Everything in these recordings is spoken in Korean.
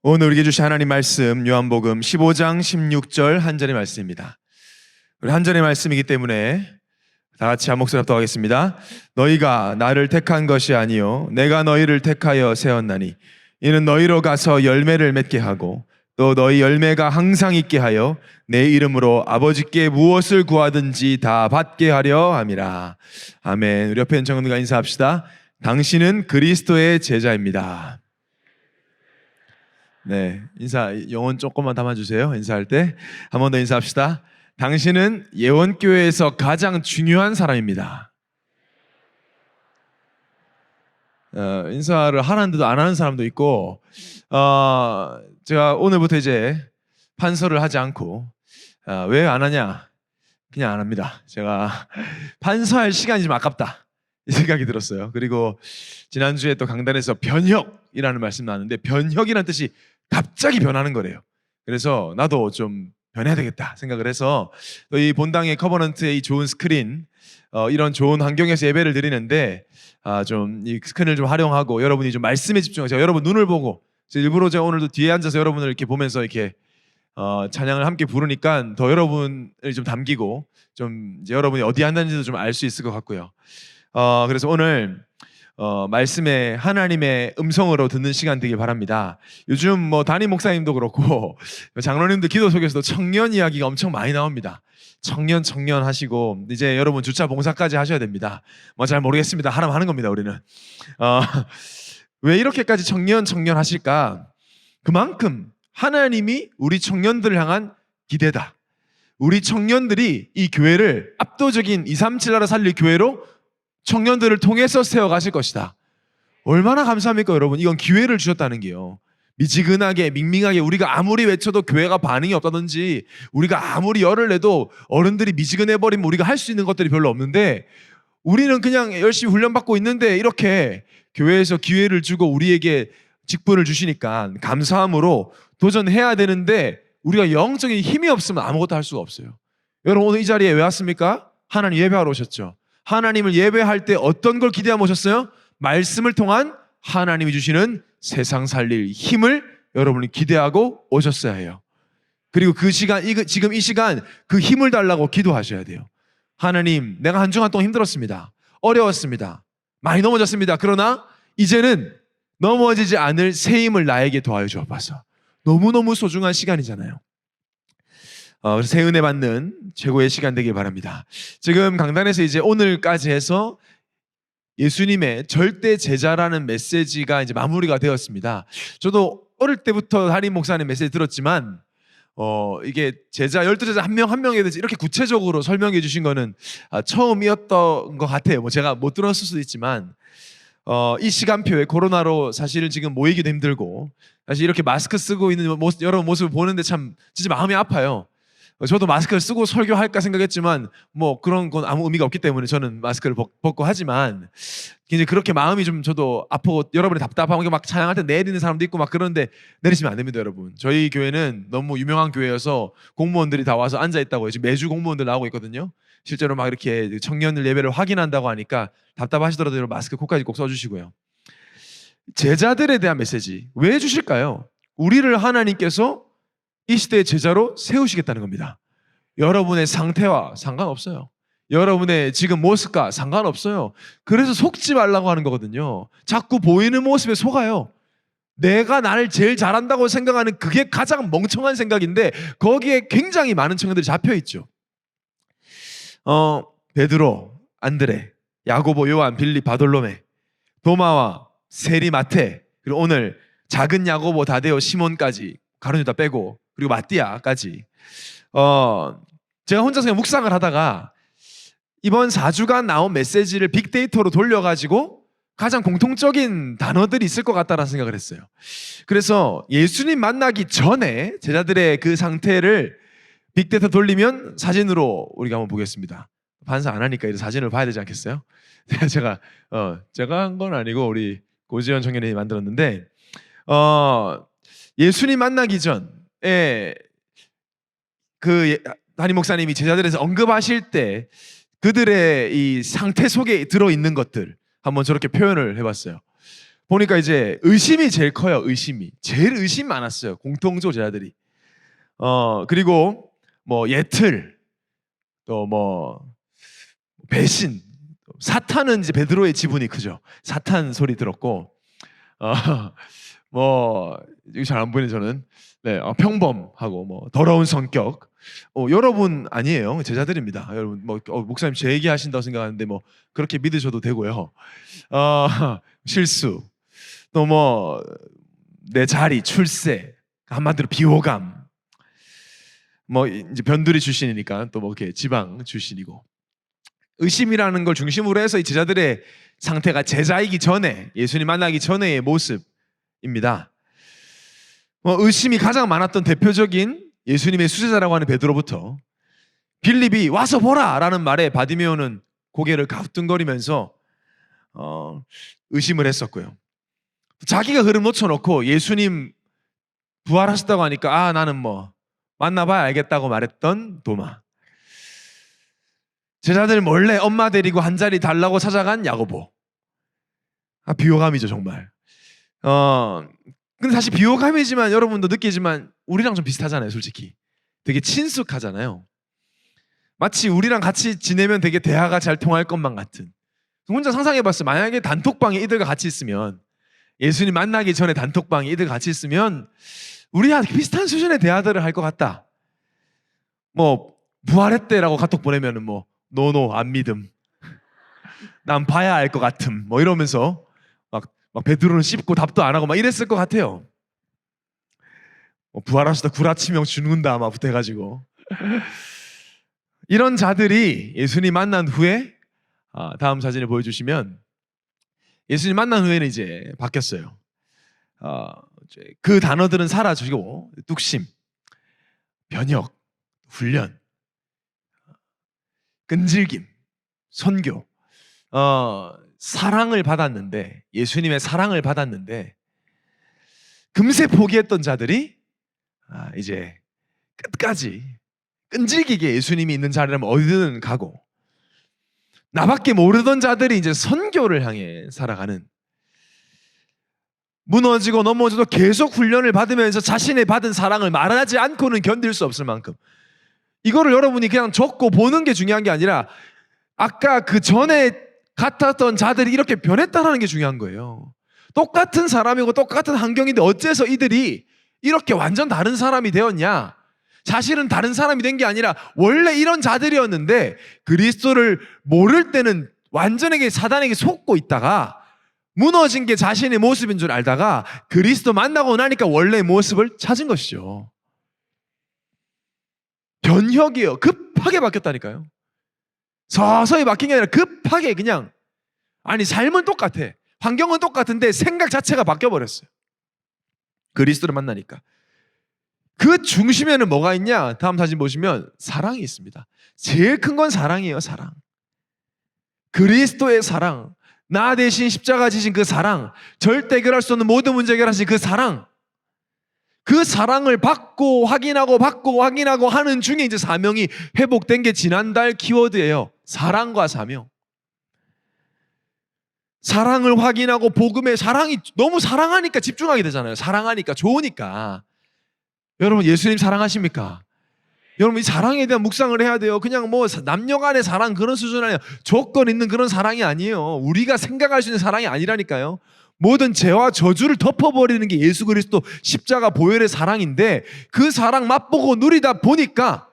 오늘 우리에게 주신 하나님 말씀 요한복음 15장 16절 한 절의 말씀입니다. 우리 한 절의 말씀이기 때문에 다 같이 한 목소리 합독하겠습니다. 너희가 나를 택한 것이 아니요 내가 너희를 택하여 세웠나니 이는 너희로 가서 열매를 맺게 하고 또 너희 열매가 항상 있게 하여 내 이름으로 아버지께 무엇을 구하든지 다 받게 하려 함이라. 아멘. 우리 옆에 있는 청년들과 인사합시다. 당신은 그리스도의 제자입니다. 네, 인사 영혼 조금만 담아주세요. 인사할 때 한 번 더 인사합시다. 당신은 예원교회에서 가장 중요한 사람입니다. 인사를 하는데도 안 하는 사람도 있고, 제가 오늘부터 이제 판서를 하지 않고, 왜 안 하냐? 그냥 안 합니다. 제가 판서할 시간이 좀 아깝다 이 생각이 들었어요. 그리고 지난주에 또 강단에서 변혁이라는 말씀 나왔는데, 변혁이라는 뜻이 갑자기 변하는 거래요. 그래서 나도 좀 변해야 되겠다 생각을 해서 이 본당의 커버넌트의 이 좋은 스크린, 이런 좋은 환경에서 예배를 드리는데 좀 이 스크린을 좀 활용하고 여러분이 좀 말씀에 집중하고, 제가 여러분 눈을 보고 일부러 제가 오늘도 뒤에 앉아서 여러분을 이렇게 보면서 이렇게 찬양을 함께 부르니까 더 여러분을 좀 담기고 좀 이제 여러분이 어디 앉았는지도 좀 알 수 있을 것 같고요. 그래서 오늘 말씀에 하나님의 음성으로 듣는 시간 되길 바랍니다. 요즘 뭐 담임 목사님도 그렇고 장로님들 기도 속에서도 청년 이야기가 엄청 많이 나옵니다. 청년 하시고 이제 여러분 주차 봉사까지 하셔야 됩니다. 뭐 잘 모르겠습니다. 하라면 하는 겁니다. 우리는 왜 이렇게까지 청년 하실까? 그만큼 하나님이 우리 청년들을 향한 기대다. 우리 청년들이 이 교회를 압도적인 237 나라 살릴 교회로 청년들을 통해서 세워가실 것이다. 얼마나 감사합니까 여러분. 이건 기회를 주셨다는 게요. 미지근하게 밍밍하게 우리가 아무리 외쳐도 교회가 반응이 없다든지, 우리가 아무리 열을 내도 어른들이 미지근해버리면 우리가 할 수 있는 것들이 별로 없는데, 우리는 그냥 열심히 훈련받고 있는데 이렇게 교회에서 기회를 주고 우리에게 직분을 주시니까 감사함으로 도전해야 되는데, 우리가 영적인 힘이 없으면 아무것도 할 수가 없어요. 여러분 오늘 이 자리에 왜 왔습니까? 하나님 예배하러 오셨죠. 하나님을 예배할 때 어떤 걸 기대하며 오셨어요? 말씀을 통한 하나님이 주시는 세상 살릴 힘을 여러분이 기대하고 오셨어야 해요. 그리고 그 시간, 지금 이 시간 그 힘을 달라고 기도하셔야 돼요. 하나님, 내가 한 주간 동안 힘들었습니다. 어려웠습니다. 많이 넘어졌습니다. 그러나 이제는 넘어지지 않을 새 힘을 나에게 더하여 주옵소서. 너무너무 소중한 시간이잖아요. 그래서 새 은혜 받는 최고의 시간 되길 바랍니다. 지금 강단에서 이제 오늘까지 해서 예수님의 절대 제자라는 메시지가 이제 마무리가 되었습니다. 저도 어릴 때부터 담임 목사님 메시지 들었지만 이게 제자 12제자 한 명 한 명에 대해서 이렇게 구체적으로 설명해 주신 거는 처음이었던 것 같아요. 뭐 제가 못 들었을 수도 있지만 이 시간표에 코로나로 사실은 지금 모이기도 힘들고 사실 이렇게 마스크 쓰고 있는 여러분 모습을 보는데 참 진짜 마음이 아파요. 저도 마스크를 쓰고 설교할까 생각했지만 뭐 그런 건 아무 의미가 없기 때문에 저는 마스크를 벗고 하지만 이제 그렇게 마음이 좀 저도 아프고 여러분이 답답하고 막 찬양할 때 내리는 사람도 있고 막 그런데 내리시면 안 됩니다. 여러분 저희 교회는 너무 유명한 교회여서 공무원들이 다 와서 앉아 있다고 지금 매주 공무원들 나오고 있거든요. 실제로 막 이렇게 청년들 예배를 확인한다고 하니까 답답하시더라도 마스크 코까지 꼭 써주시고요. 제자들에 대한 메시지 왜 주실까요? 우리를 하나님께서 이 시대의 제자로 세우시겠다는 겁니다. 여러분의 상태와 상관없어요. 여러분의 지금 모습과 상관없어요. 그래서 속지 말라고 하는 거거든요. 자꾸 보이는 모습에 속아요. 내가 나를 제일 잘한다고 생각하는 그게 가장 멍청한 생각인데 거기에 굉장히 많은 청년들이 잡혀있죠. 베드로, 안드레, 야고보, 요한, 빌립, 바돌로메, 도마와 세리, 마테, 그리고 오늘 작은 야고보, 다데오, 시몬까지 가룟 유다 빼고 그리고 마띠아까지 제가 혼자서 그냥 묵상을 하다가 이번 4주간 나온 메시지를 빅데이터로 돌려가지고 가장 공통적인 단어들이 있을 것 같다는 생각을 했어요. 그래서 예수님 만나기 전에 제자들의 그 상태를 빅데이터 돌리면 사진으로 우리가 한번 보겠습니다. 반사 안 하니까 이제 사진을 봐야 되지 않겠어요? 제가 한 건 아니고 우리 고지현 청년이 만들었는데 예수님 만나기 전에 그 담임 목사님이 제자들에서 언급하실 때 그들의 이 상태 속에 들어있는 것들 한번 저렇게 표현을 해봤어요. 보니까 이제 의심이 제일 커요. 의심이 제일 의심 많았어요. 공통적으로 제자들이. 그리고 뭐 예틀, 또 뭐 배신, 사탄은 이제 베드로의 지분이 크죠. 사탄 소리 들었고, 뭐 이거 잘 안 보이는 저는 평범하고 뭐 더러운 성격. 여러분 아니에요. 제자들입니다. 여러분 뭐 목사님 제 얘기하신다고 생각하는데 뭐 그렇게 믿으셔도 되고요. 실수, 또 뭐 내 자리, 출세, 한마디로 비호감. 뭐 이제 변두리 출신이니까 또 뭐 이렇게 지방 출신이고, 의심이라는 걸 중심으로 해서 이 제자들의 상태가 제자이기 전에, 예수님 만나기 전의 모습입니다. 의심이 가장 많았던 대표적인 예수님의 수제자라고 하는 베드로부터 빌립이 와서 보라 라는 말에 바디메오는 고개를 갸우뚱거리면서 의심을 했었고요. 자기가 흐름 놓쳐놓고 예수님 부활하셨다고 하니까 나는 뭐 만나봐야 알겠다고 말했던 도마. 제자들 몰래 엄마 데리고 한 자리 달라고 찾아간 야고보. 비호감이죠 정말. 근데 사실 비호감이지만 여러분도 느끼지만 우리랑 좀 비슷하잖아요. 솔직히 되게 친숙하잖아요. 마치 우리랑 같이 지내면 되게 대화가 잘 통할 것만 같은. 혼자 상상해봤어요. 만약에 단톡방에 이들과 같이 있으면, 예수님 만나기 전에 단톡방에 이들과 같이 있으면 우리랑 비슷한 수준의 대화들을 할 것 같다. 뭐 부활했대라고 카톡 보내면은 뭐 노노 안 믿음, 난 봐야 알 것 같음, 뭐 이러면서 막 베드로는 씹고 답도 안 하고 막 이랬을 것 같아요. 부활하시다 구라치명 죽는다 막 붙어가지고. 이런 자들이 예수님 만난 후에, 다음 사진을 보여주시면, 예수님 만난 후에는 이제 바뀌었어요. 그 단어들은 사라지고 뚝심, 변혁, 훈련, 끈질김, 선교, 사랑을 받았는데, 예수님의 사랑을 받았는데 금세 포기했던 자들이 이제 끝까지 끈질기게 예수님이 있는 자리라면 어디든 가고, 나밖에 모르던 자들이 이제 선교를 향해 살아가는, 무너지고 넘어져도 계속 훈련을 받으면서 자신의 받은 사랑을 말하지 않고는 견딜 수 없을 만큼, 이거를 여러분이 그냥 적고 보는 게 중요한 게 아니라 아까 그 전에 같았던 자들이 이렇게 변했다는 게 중요한 거예요. 똑같은 사람이고 똑같은 환경인데 어째서 이들이 이렇게 완전 다른 사람이 되었냐? 사실은 다른 사람이 된 게 아니라 원래 이런 자들이었는데 그리스도를 모를 때는 완전하게 사단에게 속고 있다가 무너진 게 자신의 모습인 줄 알다가 그리스도 만나고 나니까 원래의 모습을 찾은 것이죠. 변혁이에요. 급하게 바뀌었다니까요. 서서히 바뀐 게 아니라 급하게 그냥, 삶은 똑같아, 환경은 똑같은데 생각 자체가 바뀌어버렸어요. 그리스도를 만나니까. 그 중심에는 뭐가 있냐? 다음 사진 보시면 사랑이 있습니다. 제일 큰 건 사랑이에요. 사랑. 그리스도의 사랑, 나 대신 십자가 지신 그 사랑, 절대 해결할 수 없는 모든 문제 해결하신 그 사랑, 그 사랑을 받고 확인하고 하는 중에 이제 사명이 회복된 게 지난달 키워드예요. 사랑과 사명. 사랑을 확인하고 복음의 사랑이, 너무 사랑하니까 집중하게 되잖아요. 사랑하니까, 좋으니까. 여러분 예수님 사랑하십니까? 여러분 이 사랑에 대한 묵상을 해야 돼요. 그냥 뭐 남녀 간의 사랑 그런 수준 아니에요. 조건 있는 그런 사랑이 아니에요. 우리가 생각할 수 있는 사랑이 아니라니까요. 모든 죄와 저주를 덮어버리는 게 예수 그리스도 십자가 보혈의 사랑인데, 그 사랑 맛보고 누리다 보니까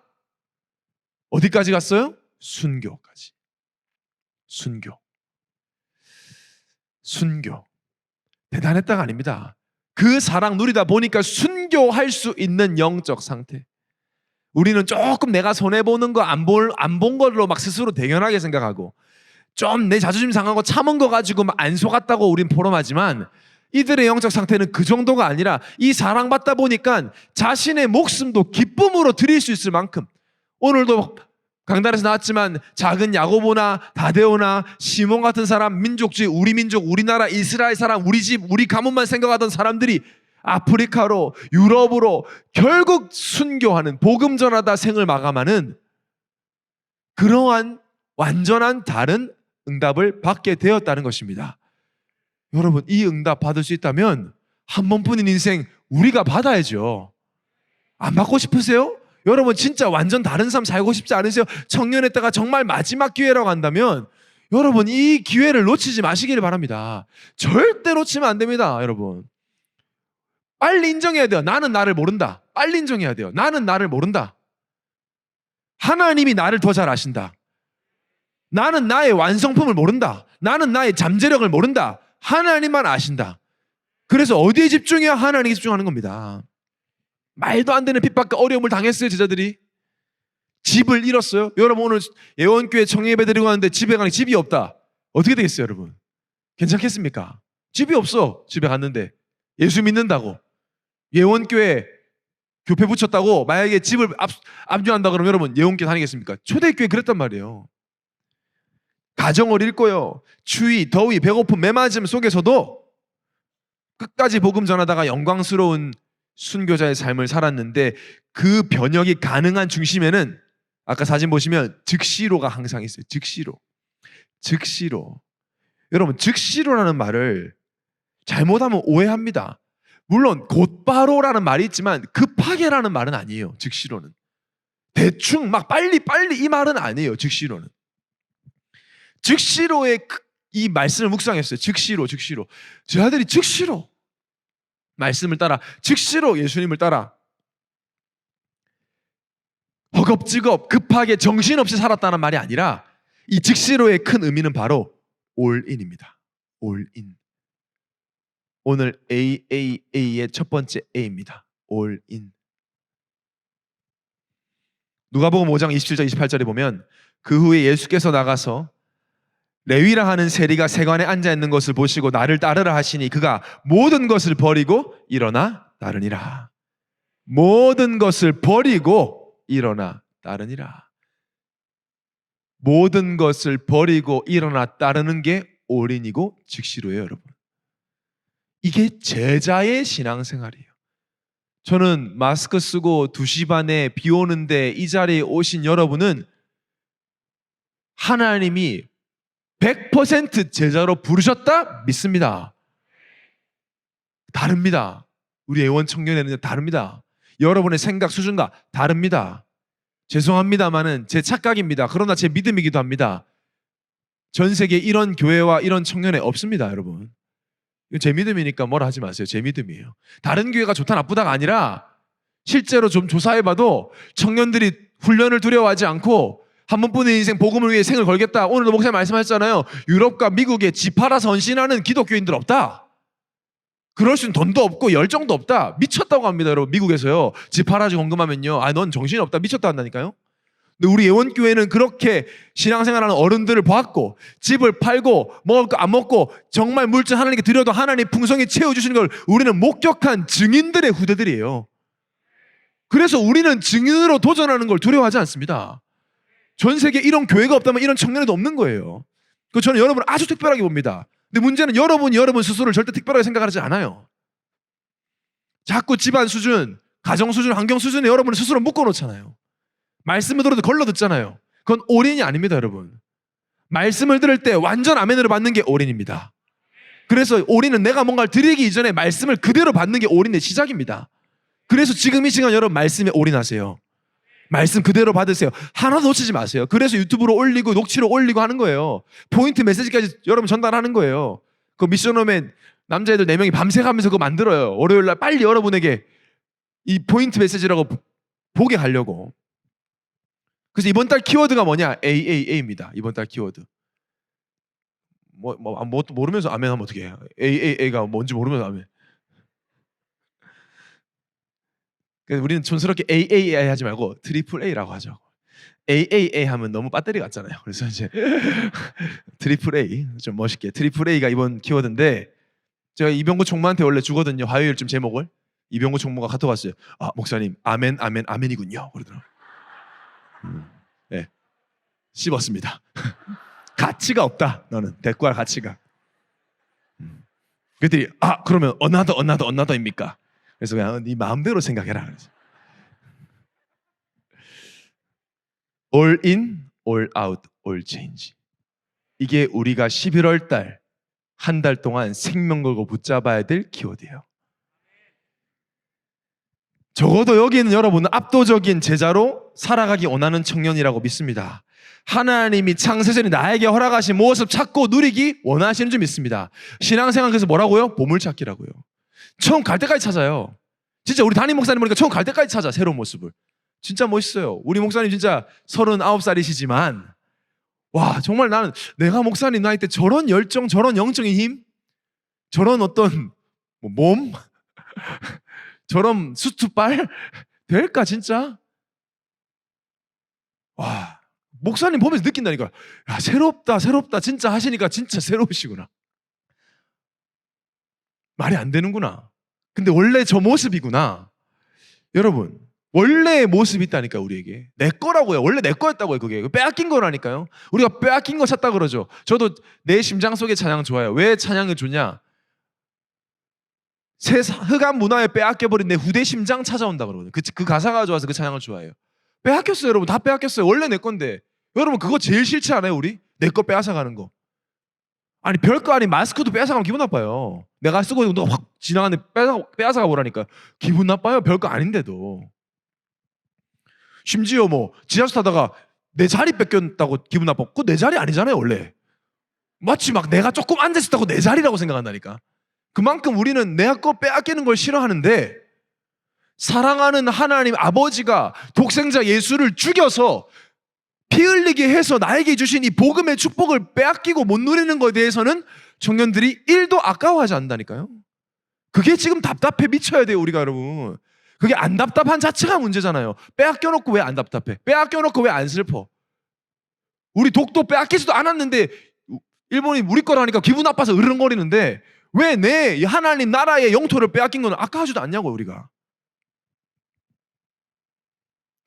어디까지 갔어요? 순교까지. 순교. 대단했다가 아닙니다. 그 사랑 누리다 보니까 순교할 수 있는 영적 상태. 우리는 조금 내가 손해보는 거 안 본 걸로 막 스스로 대견하게 생각하고, 좀 내 자존심 상하고 참은 거 가지고 막 안 속았다고 우린 포럼하지만, 이들의 영적 상태는 그 정도가 아니라 이 사랑받다 보니까 자신의 목숨도 기쁨으로 드릴 수 있을 만큼, 오늘도 강단에서 나왔지만 작은 야고보나 다데오나 시몬 같은 사람, 민족주의, 우리 민족, 우리나라, 이스라엘 사람, 우리 집, 우리 가문만 생각하던 사람들이 아프리카로, 유럽으로 결국 순교하는, 복음 전하다 생을 마감하는 그러한 완전한 다른 응답을 받게 되었다는 것입니다. 여러분, 이 응답 받을 수 있다면 한 번뿐인 인생 우리가 받아야죠. 안 받고 싶으세요? 여러분 진짜 완전 다른 삶 살고 싶지 않으세요? 청년의 때가 정말 마지막 기회라고 한다면 여러분 이 기회를 놓치지 마시기를 바랍니다. 절대 놓치면 안 됩니다. 여러분 빨리 인정해야 돼요. 나는 나를 모른다. 빨리 인정해야 돼요. 나는 나를 모른다. 하나님이 나를 더 잘 아신다. 나는 나의 완성품을 모른다. 나는 나의 잠재력을 모른다. 하나님만 아신다. 그래서 어디에 집중해야 하나님께 집중하는 겁니다. 말도 안 되는 핍박과 어려움을 당했어요. 제자들이 집을 잃었어요. 여러분 오늘 예원교회 청예배 드리고 왔는데 집에 가니 집이 없다. 어떻게 되겠어요 여러분? 괜찮겠습니까? 집이 없어. 집에 갔는데 예수 믿는다고 예원교회 교회 붙였다고 만약에 집을 압류한다 그러면 여러분 예원교회 다니겠습니까? 초대교회 그랬단 말이에요. 가정을 잃고요. 추위, 더위, 배고픔, 매맞음 속에서도 끝까지 복음 전하다가 영광스러운 순교자의 삶을 살았는데 그 변혁이 가능한 중심에는 아까 사진 보시면 즉시로가 항상 있어요. 즉시로. 여러분 즉시로라는 말을 잘못하면 오해합니다. 물론 곧바로라는 말이 있지만 급하게라는 말은 아니에요. 즉시로는 대충 막 빨리 이 말은 아니에요. 즉시로의 이 말씀을 묵상했어요. 즉시로 제 아들이 즉시로 말씀을 따라 즉시로 예수님을 따라 허겁지겁 급하게 정신없이 살았다는 말이 아니라 이 즉시로의 큰 의미는 바로 올인입니다. 올인. 오늘 AAA의 첫 번째 A입니다. 올인. 누가복음 5장 27절 28절에 보면 그 후에 예수께서 나가서 레위라 하는 세리가 세관에 앉아 있는 것을 보시고 나를 따르라 하시니 그가 모든 것을 버리고 일어나 따르니라. 모든 것을 버리고 일어나 따르니라. 모든 것을 버리고 일어나 따르는 게 올인이고 즉시로예요, 여러분. 이게 제자의 신앙생활이에요. 저는 마스크 쓰고 2시 반에 비 오는데 이 자리에 오신 여러분은 하나님이 100% 제자로 부르셨다? 믿습니다. 다릅니다. 우리 애원 청년회는 다릅니다. 여러분의 생각 수준과 다릅니다. 죄송합니다만은 제 착각입니다. 그러나 제 믿음이기도 합니다. 전 세계에 이런 교회와 이런 청년회 없습니다, 여러분. 이건 제 믿음이니까 뭐라 하지 마세요. 제 믿음이에요. 다른 교회가 좋다 나쁘다가 아니라 실제로 좀 조사해봐도 청년들이 훈련을 두려워하지 않고 한 번뿐인 인생 복음을 위해 생을 걸겠다. 오늘도 목사님 말씀하셨잖아요. 유럽과 미국에 집 팔아서 헌신하는 기독교인들 없다. 그럴 수 있는 돈도 없고 열정도 없다. 미쳤다고 합니다, 여러분. 미국에서요. 집 팔아서 헌금하면요. 넌 정신이 없다. 미쳤다 한다니까요. 근데 우리 예원교회는 그렇게 신앙생활하는 어른들을 보았고 집을 팔고 먹을 거 안 먹고 정말 물질 하나님께 드려도 하나님 풍성히 채워주시는 걸 우리는 목격한 증인들의 후대들이에요. 그래서 우리는 증인으로 도전하는 걸 두려워하지 않습니다. 전 세계에 이런 교회가 없다면 이런 청년회도 없는 거예요. 그 저는 여러분을 아주 특별하게 봅니다. 근데 문제는 여러분이 여러분 스스로를 절대 특별하게 생각하지 않아요. 자꾸 집안 수준, 가정 수준, 환경 수준에 여러분을 스스로 묶어놓잖아요. 말씀을 들어도 걸러 듣잖아요. 그건 올인이 아닙니다, 여러분. 말씀을 들을 때 완전 아멘으로 받는 게 올인입니다. 그래서 올인은 내가 뭔가를 드리기 이전에 말씀을 그대로 받는 게 올인의 시작입니다. 그래서 지금 이 시간 여러분 말씀에 올인하세요. 말씀 그대로 받으세요. 하나도 놓치지 마세요. 그래서 유튜브로 올리고 녹취로 올리고 하는 거예요. 포인트 메시지까지 여러분 전달하는 거예요. 그 미션홈에 남자애들 4명이 밤새 가면서 그거 만들어요. 월요일날 빨리 여러분에게 이 포인트 메시지라고 보게 하려고. 그래서 이번 달 키워드가 뭐냐? AAA입니다. 이번 달 키워드. 뭐 모르면서 아멘 하면 어떻게 해요? AAA가 뭔지 모르면서 아멘. 그래서 우리는 촌스럽게 AAA 하지 말고 트리플 A라고 하죠. AAA 하면 너무 배터리 같잖아요. 그래서 이제 트리플 A 좀 멋있게 트리플 A가 이번 키워드인데 제가 이병구 총무한테 원래 주거든요. 화요일쯤 제목을 이병구 총무가 카톡 왔어요. 목사님 아멘 아멘 아멘이군요. 그러더라고요. 네, 씹었습니다. 가치가 없다. 너는 대꾸할 가치가. 그랬더니 그러면 어나더입니까? 그래서 그냥 네 마음대로 생각해라. 그래서. All in, all out, all change. 이게 우리가 11월 달 한 달 동안 생명 걸고 붙잡아야 될 키워드예요. 적어도 여기는 여러분은 압도적인 제자로 살아가기 원하는 청년이라고 믿습니다. 하나님이 창세전에 나에게 허락하신 모습 찾고 누리기 원하시는 줄 믿습니다. 신앙생활 그래서 뭐라고요? 보물찾기라고요. 처음 갈 때까지 찾아요. 진짜 우리 담임 목사님 보니까 처음 갈 때까지 찾아, 새로운 모습을. 진짜 멋있어요. 우리 목사님 진짜 39살이시지만 와, 정말 나는 내가 목사님 나이 때 저런 열정, 저런 영적인 힘, 저런 어떤 몸, 저런 수트발 될까 진짜? 와, 목사님 보면서 느낀다니까. 야, 새롭다 진짜 하시니까 진짜 새로우시구나. 말이 안 되는구나. 근데 원래 저 모습이구나. 여러분, 원래의 모습이 있다니까 우리에게. 내 거라고요. 원래 내 거였다고요. 그게 빼앗긴 거라니까요. 우리가 빼앗긴 거 찾다 그러죠. 저도 내 심장 속에 찬양 좋아요. 왜 찬양을 좋냐? 흑암 문화에 빼앗겨버린 내 후대 심장 찾아온다 그러거든요. 그 가사가 좋아서 그 찬양을 좋아해요. 빼앗겼어요 여러분. 다 빼앗겼어요. 원래 내 건데. 여러분 그거 제일 싫지 않아요 우리? 내 거 빼앗아가는 거. 아니 별거 아닌 마스크도 빼앗아가면 기분 나빠요. 내가 쓰고 있는 누가 확 지나가는데 빼앗아가 보라니까. 기분 나빠요. 별거 아닌데도. 심지어 뭐 지하철 타다가 내 자리 뺏겼다고 기분 나빠. 그거 내 자리 아니잖아요 원래. 마치 막 내가 조금 앉아있었다고 내 자리라고 생각한다니까. 그만큼 우리는 내 거 빼앗기는 걸 싫어하는데 사랑하는 하나님 아버지가 독생자 예수를 죽여서 피 흘리게 해서 나에게 주신 이 복음의 축복을 빼앗기고 못 누리는 것에 대해서는 청년들이 1도 아까워하지 않는다니까요. 그게 지금 답답해 미쳐야 돼요 우리가 여러분. 그게 안 답답한 자체가 문제잖아요. 빼앗겨놓고 왜 안 답답해? 빼앗겨놓고 왜 안 슬퍼? 우리 독도 빼앗기지도 않았는데 일본이 우리 거라니까 기분 나빠서 으르렁거리는데 왜 내 하나님 나라의 영토를 빼앗긴 건 아까워하지도 않냐고요 우리가.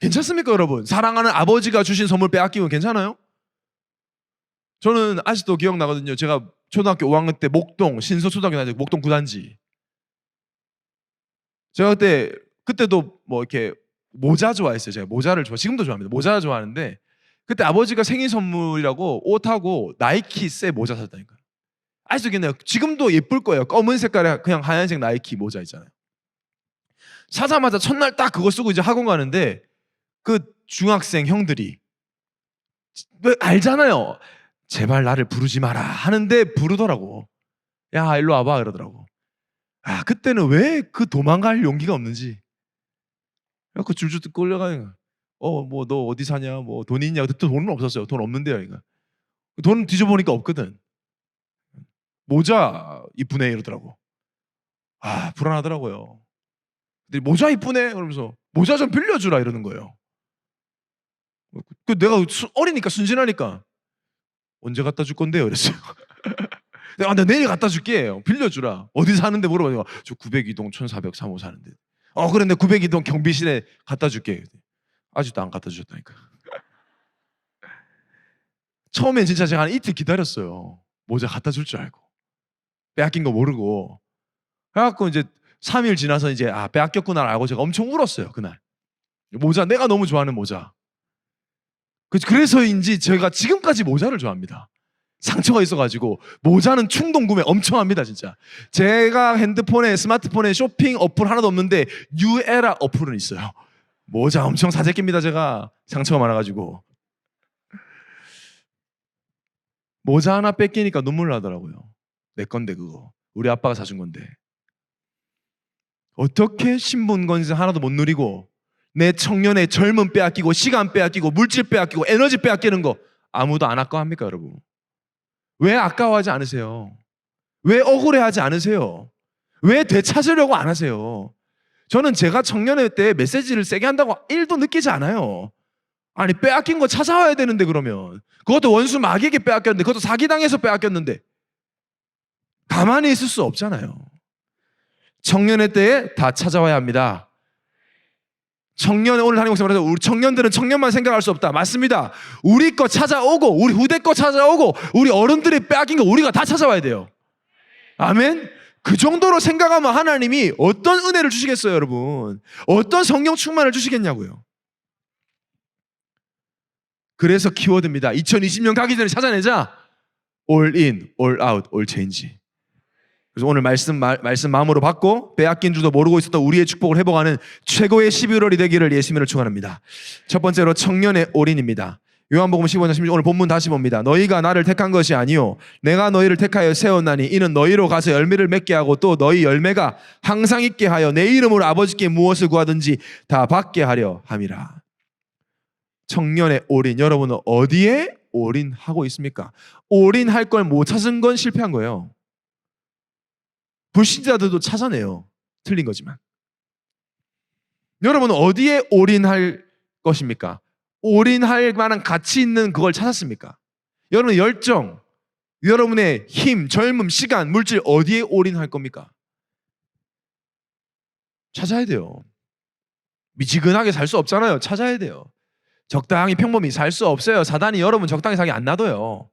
괜찮습니까 여러분? 사랑하는 아버지가 주신 선물 빼앗기면 괜찮아요? 저는 아직도 기억나거든요. 제가 초등학교 5학년 때 목동 신서초등학교 다닐 때 목동 구단지. 제가 그때도 뭐 이렇게 모자 좋아했어요. 제가 모자를 지금도 좋아합니다. 모자 좋아하는데 그때 아버지가 생일 선물이라고 옷하고 나이키 새 모자 샀다니까요. 아직도 기억나요. 지금도 예쁠 거예요. 검은 색깔의 그냥 하얀색 나이키 모자 있잖아요. 사자마자 첫날 딱 그거 쓰고 이제 학원 가는데 그 중학생 형들이 왜 알잖아요. 제발 나를 부르지 마라 하는데 부르더라고. 야 일로 와봐 이러더라고. 아 그때는 왜 그 도망갈 용기가 없는지. 그 줄줄 끌려가니까 뭐 너 어디 사냐 뭐 돈 있냐. 그때 돈은 없었어요. 돈 없는데요 이거. 돈 뒤져보니까 없거든. 모자 이쁘네 이러더라고. 아 불안하더라고요. 근데 모자 이쁘네 그러면서 모자 좀 빌려주라 이러는 거예요. 그 내가 어리니까 순진하니까 언제 갖다 줄 건데요 이랬어요. 내가 내일 갖다 줄게. 빌려주라. 어디 사는데 물어보니까 저 902동 1403호 사는데. 그래 내 902동 경비실에 갖다 줄게. 아직도 안 갖다 주셨다니까. 처음엔 진짜 제가 한 이틀 기다렸어요. 모자 갖다 줄 줄 알고. 빼앗긴 거 모르고. 그래갖고 이제 3일 지나서 이제 빼앗겼구나 알고 제가 엄청 울었어요 그날. 모자 내가 너무 좋아하는 모자. 그래서인지 제가 지금까지 모자를 좋아합니다. 상처가 있어가지고 모자는 충동 구매 엄청 합니다 진짜. 제가 핸드폰에 스마트폰에 쇼핑 어플 하나도 없는데 뉴에라 어플은 있어요. 모자 엄청 사재끼입니다 제가. 상처가 많아가지고 모자 하나 뺏기니까 눈물 나더라고요. 내 건데 그거 우리 아빠가 사준 건데 어떻게 신분 건세 하나도 못 누리고 내 청년의 젊음 빼앗기고 시간 빼앗기고 물질 빼앗기고 에너지 빼앗기는 거 아무도 안 아까워합니까 여러분? 왜 아까워하지 않으세요? 왜 억울해하지 않으세요? 왜 되찾으려고 안 하세요? 저는 제가 청년회 때 메시지를 세게 한다고 1도 느끼지 않아요. 아니 빼앗긴 거 찾아와야 되는데 그러면 그것도 원수 마귀에게 빼앗겼는데 그것도 사기당해서 빼앗겼는데 가만히 있을 수 없잖아요. 청년회 때에 다 찾아와야 합니다. 청년 오늘 하나님 말씀을 해서 우리 청년들은 청년만 생각할 수 없다. 맞습니다. 우리 거 찾아오고 우리 후대 거 찾아오고 우리 어른들이 빼앗긴 거 우리가 다 찾아와야 돼요. 아멘. 그 정도로 생각하면 하나님이 어떤 은혜를 주시겠어요 여러분. 어떤 성령 충만을 주시겠냐고요. 그래서 키워드입니다. 2020년 가기 전에 찾아내자. All in, all out, all change. 그래서 오늘 말씀 마음으로 받고 빼앗긴 줄도 모르고 있었던 우리의 축복을 회복하는 최고의 11월이 되기를 예수님으로 축원합니다. 첫 번째로 청년의 올인입니다. 요한복음 15장 16절 오늘 본문 다시 봅니다. 너희가 나를 택한 것이 아니요 내가 너희를 택하여 세웠나니 이는 너희로 가서 열매를 맺게 하고 또 너희 열매가 항상 있게 하여 내 이름으로 아버지께 무엇을 구하든지 다 받게 하려 함이라. 청년의 올인, 여러분은 어디에 올인하고 있습니까? 올인할 걸 못 찾은 건 실패한 거예요. 불신자들도 찾아내요. 틀린 거지만. 여러분은 어디에 올인할 것입니까? 올인할 만한 가치 있는 그걸 찾았습니까? 여러분의 열정, 여러분의 힘, 젊음, 시간, 물질 어디에 올인할 겁니까? 찾아야 돼요. 미지근하게 살 수 없잖아요. 찾아야 돼요. 적당히 평범히 살 수 없어요. 사단이 여러분 적당히 살게 안 놔둬요.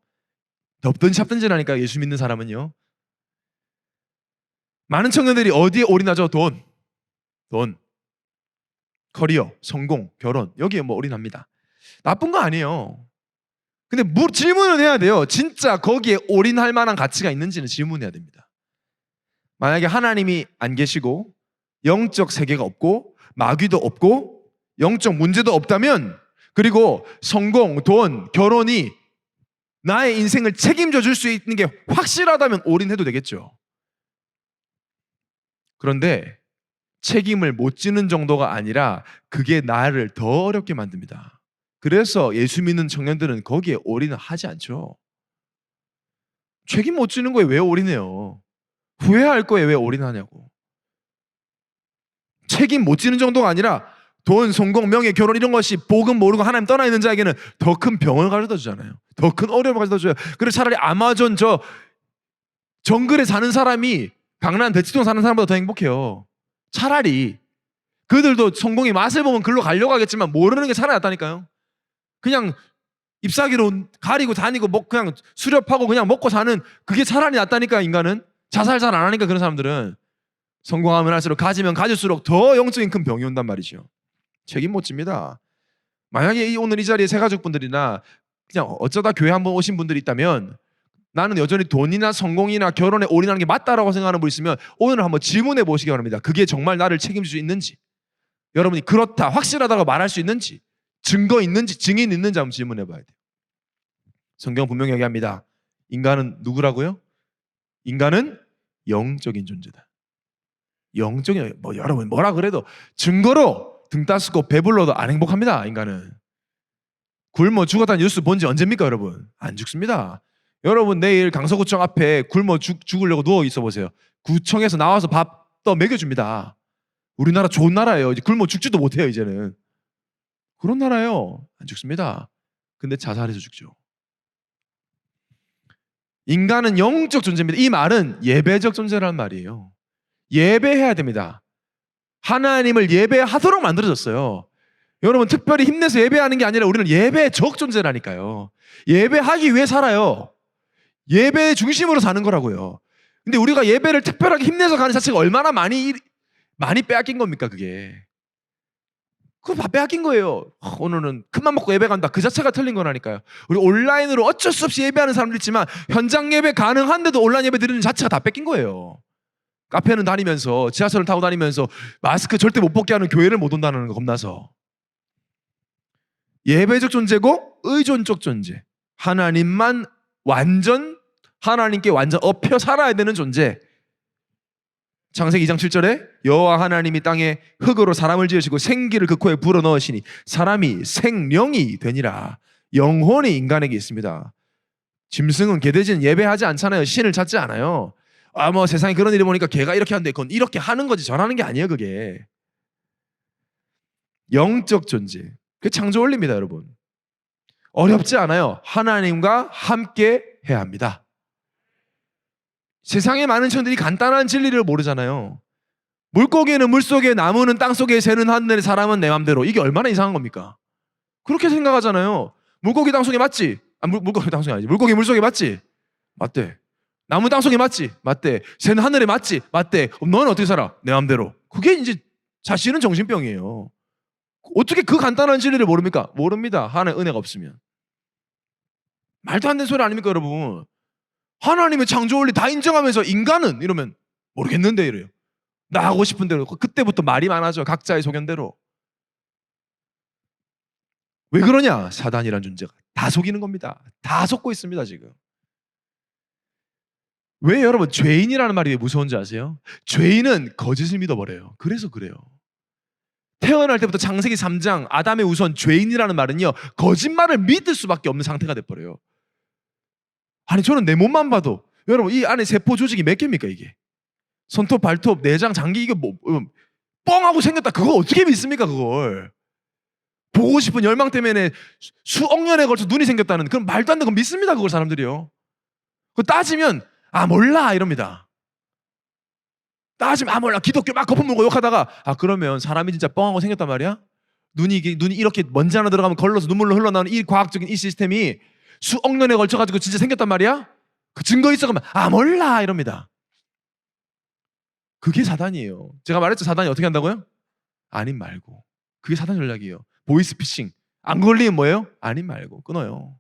덥든지 찹든지 하니까 예수 믿는 사람은요. 많은 청년들이 어디에 올인하죠? 돈, 커리어, 성공, 결혼 여기에 뭐 올인합니다. 나쁜 거 아니에요. 근데 질문을 해야 돼요. 진짜 거기에 올인할 만한 가치가 있는지는 질문해야 됩니다. 만약에 하나님이 안 계시고 영적 세계가 없고 마귀도 없고 영적 문제도 없다면 그리고 성공, 돈, 결혼이 나의 인생을 책임져 줄 수 있는 게 확실하다면 올인해도 되겠죠. 그런데 책임을 못 지는 정도가 아니라 그게 나를 더 어렵게 만듭니다. 그래서 예수 믿는 청년들은 거기에 올인을 하지 않죠. 책임 못 지는 거에 왜 올인해요? 후회할 거에 왜 올인하냐고. 책임 못 지는 정도가 아니라 돈, 성공, 명예, 결혼 이런 것이 복음 모르고 하나님 떠나 있는 자에게는 더 큰 병을 가져다 주잖아요. 더 큰 어려움을 가져다 줘요. 그래서 차라리 아마존 저 정글에 사는 사람이 강남 대치동 사는 사람보다 더 행복해요. 차라리 그들도 성공의 맛을 보면 글로 가려고 하겠지만 모르는 게 차라리 낫다니까요. 그냥 잎사귀로 가리고 다니고 뭐 그냥 수렵하고 그냥 먹고 사는 그게 차라리 낫다니까. 인간은 자살 잘 안 하니까. 그런 사람들은 성공하면 할수록 가지면 가질수록 더 영적인 큰 병이 온단 말이죠. 책임 못 집니다. 만약에 오늘 이 자리에 새가족분들이나 그냥 어쩌다 교회 한번 오신 분들이 있다면 나는 여전히 돈이나 성공이나 결혼에 올인하는 게 맞다라고 생각하는 분 있으면 오늘 한번 질문해 보시기 바랍니다. 그게 정말 나를 책임질 수 있는지, 여러분이 그렇다 확실하다고 말할 수 있는지, 증거 있는지, 증인 있는지 한번 질문해 봐야 돼요. 성경 분명히 얘기합니다. 인간은 누구라고요? 인간은 영적인 존재다. 영적인, 여러분 뭐라 그래도 증거로 등 따스고 배불러도 안 행복합니다. 인간은 굶어 죽었다는 뉴스 본 지 언제입니까? 여러분 안 죽습니다. 여러분 내일 강서구청 앞에 굶어 죽으려고 누워 있어 보세요. 구청에서 나와서 밥 더 먹여줍니다. 우리나라 좋은 나라예요. 이제 굶어 죽지도 못해요. 이제는 그런 나라예요. 안 죽습니다. 근데 자살해서 죽죠. 인간은 영적 존재입니다. 이 말은 예배적 존재라는 말이에요. 예배해야 됩니다. 하나님을 예배하도록 만들어졌어요. 여러분 특별히 힘내서 예배하는 게 아니라 우리는 예배적 존재라니까요. 예배하기 위해 살아요. 예배의 중심으로 사는 거라고요. 근데 우리가 예배를 특별하게 힘내서 가는 자체가 얼마나 많이 빼앗긴 겁니까? 그게 그거 다 빼앗긴 거예요. 오늘은 큰맘 먹고 예배 간다. 그 자체가 틀린 거라니까요. 우리 온라인으로 어쩔 수 없이 예배하는 사람들 있지만 현장 예배 가능한데도 온라인 예배 드리는 자체가 다 뺏긴 거예요. 카페는 다니면서 지하철을 타고 다니면서 마스크 절대 못 벗게 하는 교회를 못 온다는 거 겁나서. 예배적 존재고 의존적 존재. 하나님만 하나님께 완전 엎혀 살아야 되는 존재. 창세기 2장 7절에 여호와 하나님이 땅에 흙으로 사람을 지으시고 생기를 그 코에 불어넣으시니 사람이 생령이 되니라. 영혼이 인간에게 있습니다. 짐승은 개돼지는 예배하지 않잖아요. 신을 찾지 않아요. 뭐 세상에 그런 일이 보니까 걔가 이렇게 하는데 그건 이렇게 하는 거지 전하는 게 아니에요. 그게 영적 존재. 그게 창조 원리입니다. 여러분 어렵지 않아요. 하나님과 함께 해야 합니다. 세상에 많은 천들이 간단한 진리를 모르잖아요. 물고기는 물속에, 나무는 땅속에, 새는 하늘에, 사람은 내 맘대로. 이게 얼마나 이상한 겁니까? 그렇게 생각하잖아요. 물고기 땅속에 맞지? 물고기 땅속에 아니지. 물고기 물속에 맞지? 맞대. 나무 땅속에 맞지? 맞대. 새는 하늘에 맞지? 맞대. 그럼 너는 어떻게 살아? 내 맘대로. 그게 이제 자신은 정신병이에요. 어떻게 그 간단한 진리를 모릅니까? 모릅니다. 하나님의 은혜가 없으면. 말도 안 되는 소리 아닙니까 여러분? 하나님의 창조 원리 다 인정하면서 인간은 이러면 모르겠는데 이래요. 나 하고 싶은 대로. 그때부터 말이 많아져. 각자의 소견대로. 왜 그러냐? 사단이란 존재가 다 속이는 겁니다. 다 속고 있습니다 지금. 왜 여러분 죄인이라는 말이 왜 무서운지 아세요? 죄인은 거짓을 믿어버려요. 그래서 그래요. 태어날 때부터 창세기 3장 아담의 우선 죄인이라는 말은요, 거짓말을 믿을 수밖에 없는 상태가 돼버려요. 아니 저는 내 몸만 봐도 여러분 이 안에 세포 조직이 몇 개입니까 이게? 손톱, 발톱, 내장, 장기 이게 뭐 뻥하고 생겼다. 그거 어떻게 믿습니까 그걸? 보고 싶은 열망 때문에 수억 년에 걸쳐 눈이 생겼다는 그런 말도 안 되는 거 믿습니다 그걸 사람들이요. 그거 따지면 아 몰라 이럽니다. 따지면 아 몰라 기독교 막 거품 물고 욕하다가 아 그러면 사람이 진짜 뻥하고 생겼단 말이야? 눈이 이렇게 먼지 하나 들어가면 걸러서 눈물로 흘러나오는 이 과학적인 이 시스템이 수억 년에 걸쳐가지고 진짜 생겼단 말이야? 그 증거 있어 그러면 아 몰라 이럽니다. 그게 사단이에요. 제가 말했죠 사단이 어떻게 한다고요? 아님 말고. 그게 사단 전략이에요. 보이스피싱. 안 걸리면 뭐예요? 아님 말고 끊어요.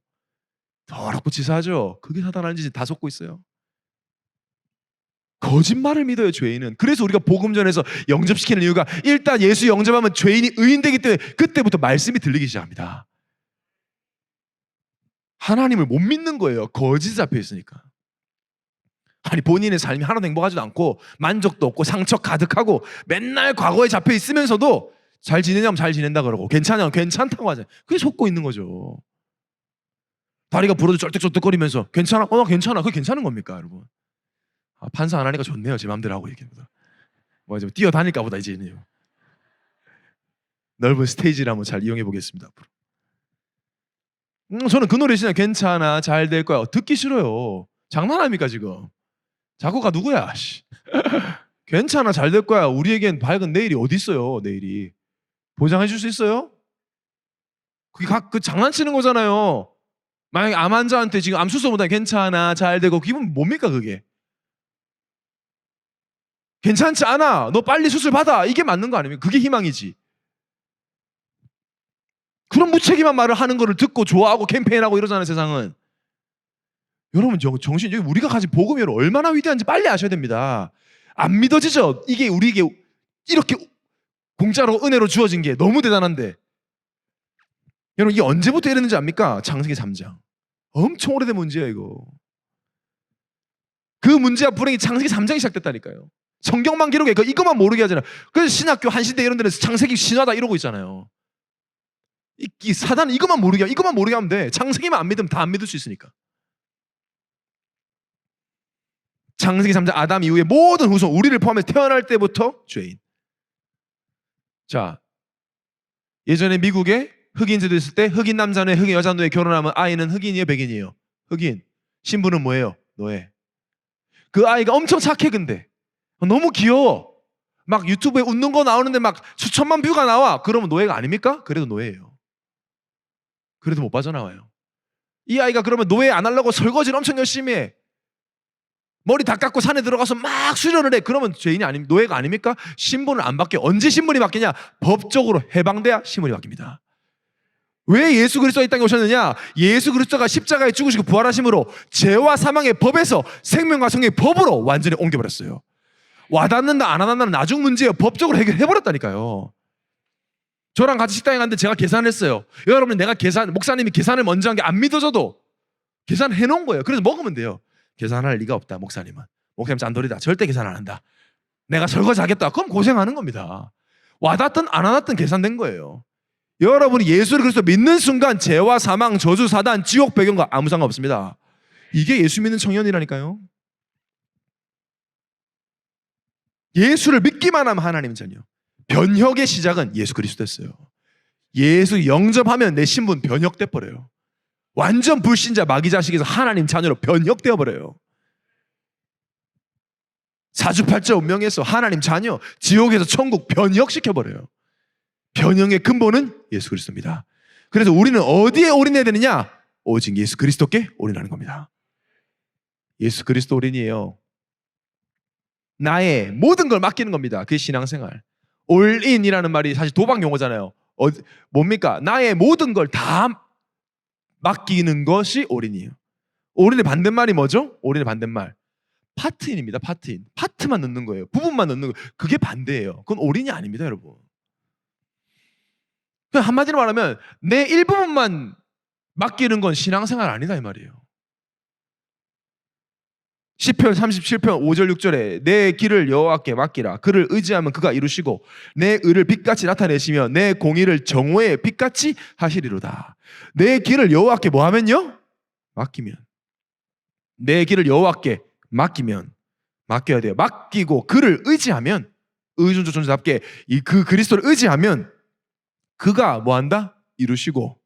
더럽고 치사하죠. 그게 사단하는 짓이 다 속고 있어요. 거짓말을 믿어요 죄인은. 그래서 우리가 복음전에서 영접시키는 이유가 일단 예수 영접하면 죄인이 의인되기 때문에 그때부터 말씀이 들리기 시작합니다. 하나님을 못 믿는 거예요. 거짓 잡혀 있으니까. 아니 본인의 삶이 하나도 행복하지도 않고 만족도 없고 상처 가득하고 맨날 과거에 잡혀 있으면서도 잘 지내냐면 잘 지낸다 그러고 괜찮냐면 괜찮다고 하잖아요. 그게 속고 있는 거죠. 다리가 부러져 쩔뚝쩔뚝거리면서 괜찮아? 나 괜찮아. 그게 괜찮은 겁니까 여러분? 아, 판사 안 하니까 좋네요. 제 마음대로 하고 얘기합니다. 뭐 이제 뛰어다닐까 보다 이제는 넓은 스테이지를 한번 잘 이용해 보겠습니다. 저는 그 노래 진짜 괜찮아 잘 될 거야 듣기 싫어요. 장난합니까 지금? 작곡가 누구야? 괜찮아 잘 될 거야. 우리에겐 밝은 내일이 어디 있어요? 내일이 보장해 줄 수 있어요? 그게 그 장난치는 거잖아요. 만약에 암 환자한테 지금 암 수술 못하면 괜찮아 잘 되고 기분 뭡니까 그게? 괜찮지 않아. 너 빨리 수술 받아. 이게 맞는 거 아닙니까? 그게 희망이지. 그런 무책임한 말을 하는 거를 듣고 좋아하고 캠페인하고 이러잖아요 세상은. 여러분 정신 여기 우리가 가진 복음이 얼마나 위대한지 빨리 아셔야 됩니다. 안 믿어지죠? 이게 우리에게 이렇게 공짜로 은혜로 주어진 게 너무 대단한데 여러분 이게 언제부터 이랬는지 압니까? 창세기 3장. 엄청 오래된 문제예요 이거. 그 문제와 불행이 창세기 3장이 시작됐다니까요. 성경만 기록해. 이것만 모르게 하잖아요. 그래서 신학교 한신대 이런 데는 창세기 신화다 이러고 있잖아요. 이 사단은 이것만 모르게 하면 돼. 창세기만 안 믿으면 다 안 믿을 수 있으니까. 창세기 3장 아담 이후에 모든 후손 우리를 포함해서 태어날 때부터 죄인. 자, 예전에 미국에 흑인 제도 있을 때 흑인 남자 누에 흑인 여자 누에 결혼하면 아이는 흑인이에요 백인이에요? 흑인. 신부는 뭐예요? 노예. 그 아이가 엄청 착해 근데 너무 귀여워. 막 유튜브에 웃는 거 나오는데 막 수천만 뷰가 나와. 그러면 노예가 아닙니까? 그래도 노예예요. 그래도 못 빠져나와요. 이 아이가 그러면 노예 안 하려고 설거지를 엄청 열심히 해. 머리 다 깎고 산에 들어가서 막 수련을 해. 그러면 죄인이 노예가 아닙니까? 신분을 안 바뀌어. 언제 신분이 바뀌냐? 법적으로 해방돼야 신분이 바뀝니다. 왜 예수 그리스도가 이 땅에 오셨느냐? 예수 그리스도가 십자가에 죽으시고 부활하심으로 죄와 사망의 법에서 생명과 성령의 법으로 완전히 옮겨버렸어요. 와닿는다 안 와닿는다는 나중 문제예요. 법적으로 해결해버렸다니까요. 저랑 같이 식당에 갔는데 제가 계산했어요. 여러분 내가 목사님이 계산을 먼저 한 게 안 믿어져도 계산해 놓은 거예요. 그래서 먹으면 돼요. 계산할 리가 없다 목사님은. 목사님 짠돌이다. 절대 계산 안 한다. 내가 설거지 하겠다. 그럼 고생하는 겁니다. 와닿든 안 와닿든 계산된 거예요. 여러분이 예수를 그리스도 믿는 순간 죄와 사망, 저주, 사단, 지옥 배경과 아무 상관없습니다. 이게 예수 믿는 청년이라니까요. 예수를 믿기만 하면 하나님은 전혀. 변혁의 시작은 예수 그리스도였어요. 예수 영접하면 내 신분 변혁돼 버려요. 완전 불신자 마귀자식에서 하나님 자녀로 변혁되어 버려요. 사주팔자 운명에서 하나님 자녀, 지옥에서 천국 변혁시켜 버려요. 변형의 근본은 예수 그리스도입니다. 그래서 우리는 어디에 올인해야 되느냐? 오직 예수 그리스도께 올인하는 겁니다. 예수 그리스도 올인이에요. 나의 모든 걸 맡기는 겁니다. 그게 신앙생활. 올인이라는 말이 사실 도박 용어잖아요. 뭡니까? 나의 모든 걸 다 맡기는 것이 올인이에요. 올인의 반대말이 뭐죠? 올인의 반대말. 파트인입니다. 파트인. 파트만 넣는 거예요. 부분만 넣는 거예요. 그게 반대예요. 그건 올인이 아닙니다, 여러분. 그냥 한마디로 말하면 내 일부분만 맡기는 건 신앙생활 아니다 이 말이에요. 시편 37편 5절 6절에 내 길을 여호와께 맡기라. 그를 의지하면 그가 이루시고 내 의를 빛같이 나타내시며 내 공의를 정오의 빛같이 하시리로다. 내 길을 여호와께 뭐 하면요? 맡기면. 내 길을 여호와께 맡기면, 맡겨야 돼요. 맡기고 그를 의지하면, 의존조 존재답게 그 그리스도를 의지하면 그가 뭐 한다? 이루시고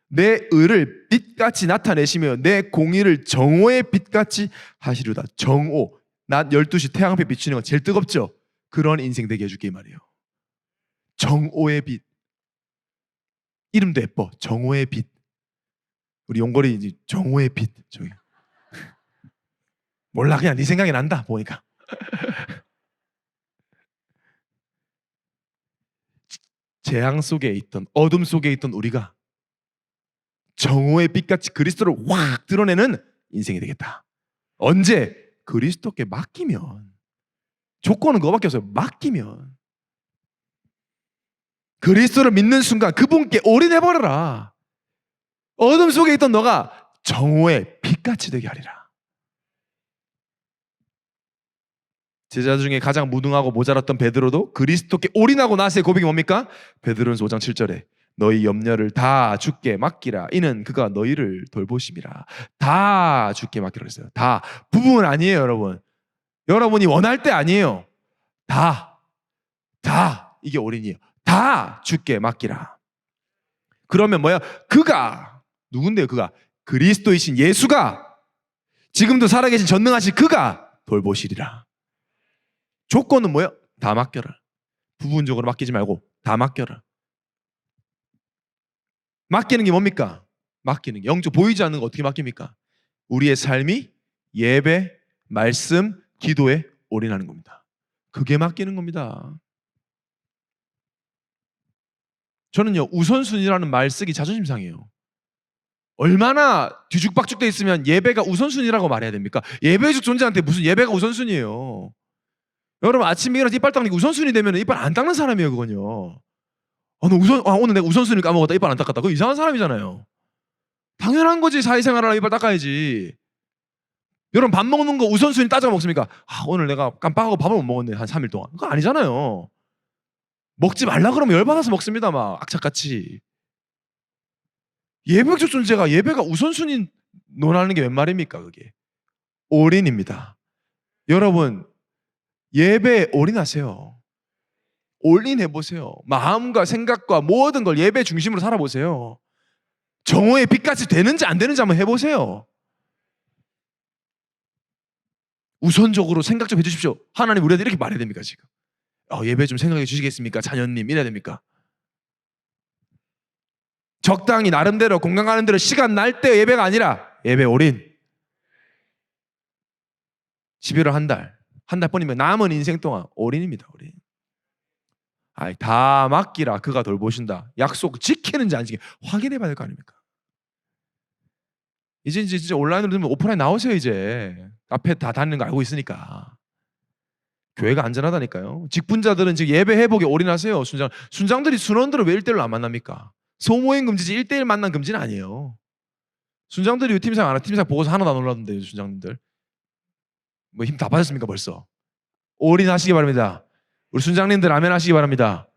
내 의를 빛같이 나타내시며 내 공의를 정오의 빛같이 하시리로다. 정오. 낮 12시 태양빛 비치는 건 제일 뜨겁죠? 그런 인생 되게 해줄게 이 말이에요. 정오의 빛. 이름도 예뻐. 정오의 빛. 우리 용걸이 이제 정오의 빛. 저기. 몰라, 그냥 네 생각이 난다 보니까. 재앙 속에 있던, 어둠 속에 있던 우리가 정오의 빛같이 그리스도를 확 드러내는 인생이 되겠다. 언제? 그리스도께 맡기면. 조건은 그거밖에 없어요. 맡기면. 그리스도를 믿는 순간 그분께 올인해버려라. 어둠 속에 있던 너가 정오의 빛같이 되게 하리라. 제자 중에 가장 무능하고 모자랐던 베드로도 그리스도께 올인하고 나서의 고백이 뭡니까? 베드로전서 5장 7절에 너희 염려를 다 주께 맡기라. 이는 그가 너희를 돌보심이라. 다 주께 맡기라 했어요. 다. 부분은 아니에요, 여러분. 여러분이 원할 때 아니에요. 다. 이게 올인이에요. 다 주께 맡기라. 그러면 뭐야? 그가, 누군데요, 그가? 그리스도이신 예수가, 지금도 살아계신 전능하신 그가 돌보시리라. 조건은 뭐야? 다 맡겨라. 부분적으로 맡기지 말고 다 맡겨라. 맡기는 게 뭡니까? 맡기는 게 영적 보이지 않는 거 어떻게 맡깁니까? 우리의 삶이 예배, 말씀, 기도에 올인하는 겁니다. 그게 맡기는 겁니다. 저는요, 우선순위라는 말 쓰기 자존심 상해요. 얼마나 뒤죽박죽돼 있으면 예배가 우선순위라고 말해야 됩니까? 예배적 존재한테 무슨 예배가 우선순위예요. 여러분 아침에 일어나서 이빨 닦는 게 우선순위 되면 이빨 안 닦는 사람이에요, 그건요. 오늘 내가 우선순위 까먹었다, 이빨 안 닦았다. 그거 이상한 사람이잖아요. 당연한 거지. 사회생활을 이빨 닦아야지. 여러분 밥 먹는 거 우선순위 따져가 먹습니까? 오늘 내가 깜빡하고 밥을 못 먹었네 한 3일 동안. 그거 아니잖아요. 먹지 말라 그러면 열받아서 먹습니다. 막 악착같이. 예배적 존재가 예배가 우선순위 논하는 게 웬 말입니까? 그게 올인입니다. 여러분 예배에 올인하세요. 올인해보세요. 마음과 생각과 모든 걸 예배 중심으로 살아보세요. 정오의 빛같이 되는지 안 되는지 한번 해보세요. 우선적으로 생각 좀 해주십시오. 하나님 우리한테 이렇게 말해야 됩니까 지금? 예배 좀 생각해 주시겠습니까? 자녀님 이래야 됩니까? 적당히 나름대로 공간 가는 대로 시간 날 때 예배가 아니라 예배 올인. 11월 한 달뿐이면 남은 인생 동안 올인입니다. 올인. 다 맡기라. 그가 돌보신다. 약속 지키는지 안 지키는지 확인해 봐야 될 거 아닙니까? 이제 진짜 온라인으로 들으면 오프라인 나오세요. 이제 카페 다 다니는 거 알고 있으니까. 교회가 안전하다니까요. 직분자들은 지금 예배 회복에 올인하세요. 순장들이 순원들을 왜 1대1로 안 만납니까? 소모임 금지지 1대1 만남 금지는 아니에요. 순장들이 팀상 안 하고 팀상 보고서 하나도 안 올라던데요. 순장님들 뭐 힘 다 빠졌습니까 벌써? 올인하시기 바랍니다. 우리 순장님들 아멘 하시기 바랍니다.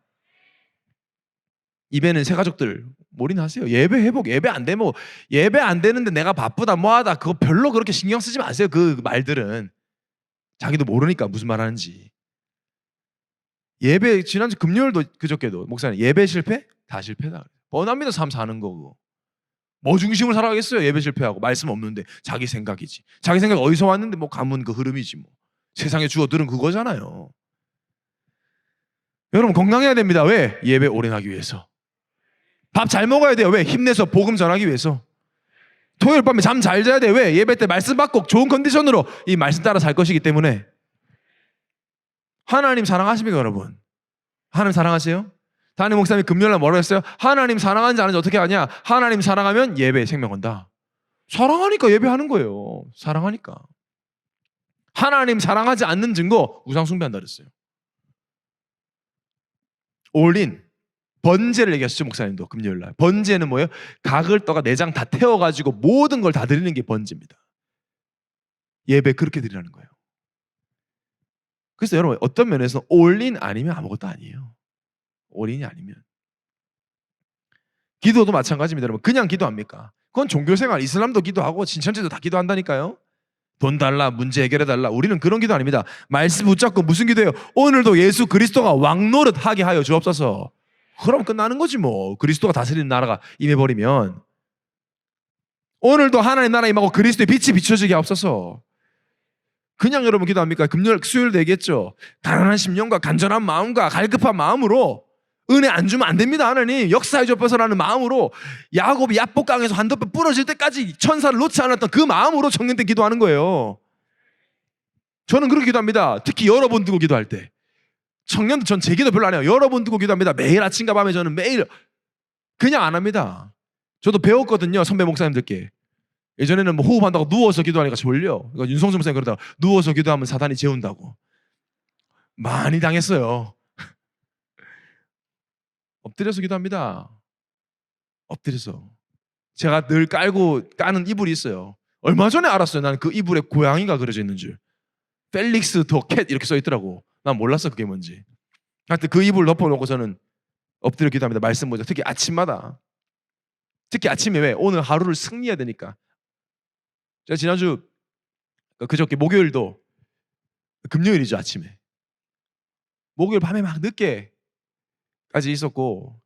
입에는 새 가족들 올인하세요. 예배 회복. 예배 안 되면 예배 안 되는데 내가 바쁘다 뭐하다 그거 별로 그렇게 신경 쓰지 마세요. 그 말들은 자기도 모르니까 무슨 말 하는지. 예배 지난주 금요일도 그저께도 목사님 예배 실패? 다 실패다. 뻔합니다. 삶 사는 거고. 뭐 중심으로 살아가겠어요? 예배 실패하고 말씀 없는데 자기 생각이지. 자기 생각 어디서 왔는데 뭐 가문 그 흐름이지 뭐. 세상에 주어들은 그거잖아요. 여러분 건강해야 됩니다. 왜? 예배 올인하기 위해서. 밥 잘 먹어야 돼요. 왜? 힘내서 복음 전하기 위해서. 토요일 밤에 잠 잘 자야 돼요. 왜? 예배 때 말씀 받고 좋은 컨디션으로 이 말씀 따라 살 것이기 때문에. 하나님 사랑하십니까 여러분? 하나님 사랑하세요? 담임 목사님이 금요일날 뭐라고 했어요? 하나님 사랑하는지 아는지 어떻게 아냐? 하나님 사랑하면 예배에 생명 건다. 사랑하니까 예배하는 거예요. 사랑하니까. 하나님 사랑하지 않는 증거 우상 숭배한다 그랬어요. 올인 번제를 얘기하시죠 목사님도 금요일날. 번제는 뭐예요? 각을 떠가 내장 다 태워가지고 모든 걸 다 드리는 게 번제입니다. 예배 그렇게 드리라는 거예요. 그래서 여러분 어떤 면에서 올인 아니면 아무것도 아니에요. 올인이 아니면. 기도도 마찬가지입니다. 여러분 그냥 기도합니까? 그건 종교생활 이슬람도 기도하고 신천지도 다 기도한다니까요. 돈 달라 문제 해결해 달라. 우리는 그런 기도 아닙니다. 말씀 붙잡고 무슨 기도예요? 오늘도 예수 그리스도가 왕노릇 하게 하여 주옵소서. 그럼 끝나는 거지 뭐. 그리스도가 다스리는 나라가 임해버리면. 오늘도 하나님 나라 임하고 그리스도의 빛이 비춰지게 하옵소서. 그냥 여러분 기도합니까? 금요일 수요일도 얘기했죠. 가난한 심령과 간절한 마음과 갈급한 마음으로 은혜 안 주면 안 됩니다. 하나님 역사에 좁혀서라는 마음으로 야곱이 야복강에서 한덮에 부러질 때까지 천사를 놓지 않았던 그 마음으로 청년 때 기도하는 거예요. 저는 그렇게 기도합니다. 특히 여러분 두고 기도할 때. 청년들 전 제 기도 별로 안 해요. 여러분 두고 기도합니다. 매일 아침과 밤에 저는 매일 그냥 안 합니다. 저도 배웠거든요. 선배 목사님들께. 예전에는 뭐 호흡한다고 누워서 기도하니까 졸려. 그러니까 윤성수 목사님 그러다가 누워서 기도하면 사단이 재운다고. 많이 당했어요. 엎드려서 기도합니다. 엎드려서. 제가 늘 까는 이불이 있어요. 얼마 전에 알았어요. 나는 그 이불에 고양이가 그려져 있는 줄. 펠릭스 더 캣 이렇게 써 있더라고. 난 몰랐어 그게 뭔지. 하여튼 그 이불 덮어놓고 저는 엎드려 기도합니다. 말씀 보죠. 특히 아침마다. 특히 아침에 왜? 오늘 하루를 승리해야 되니까. 제가 지난주 그저께 목요일도 금요일이죠 아침에. 목요일 밤에 막 늦게까지 있었고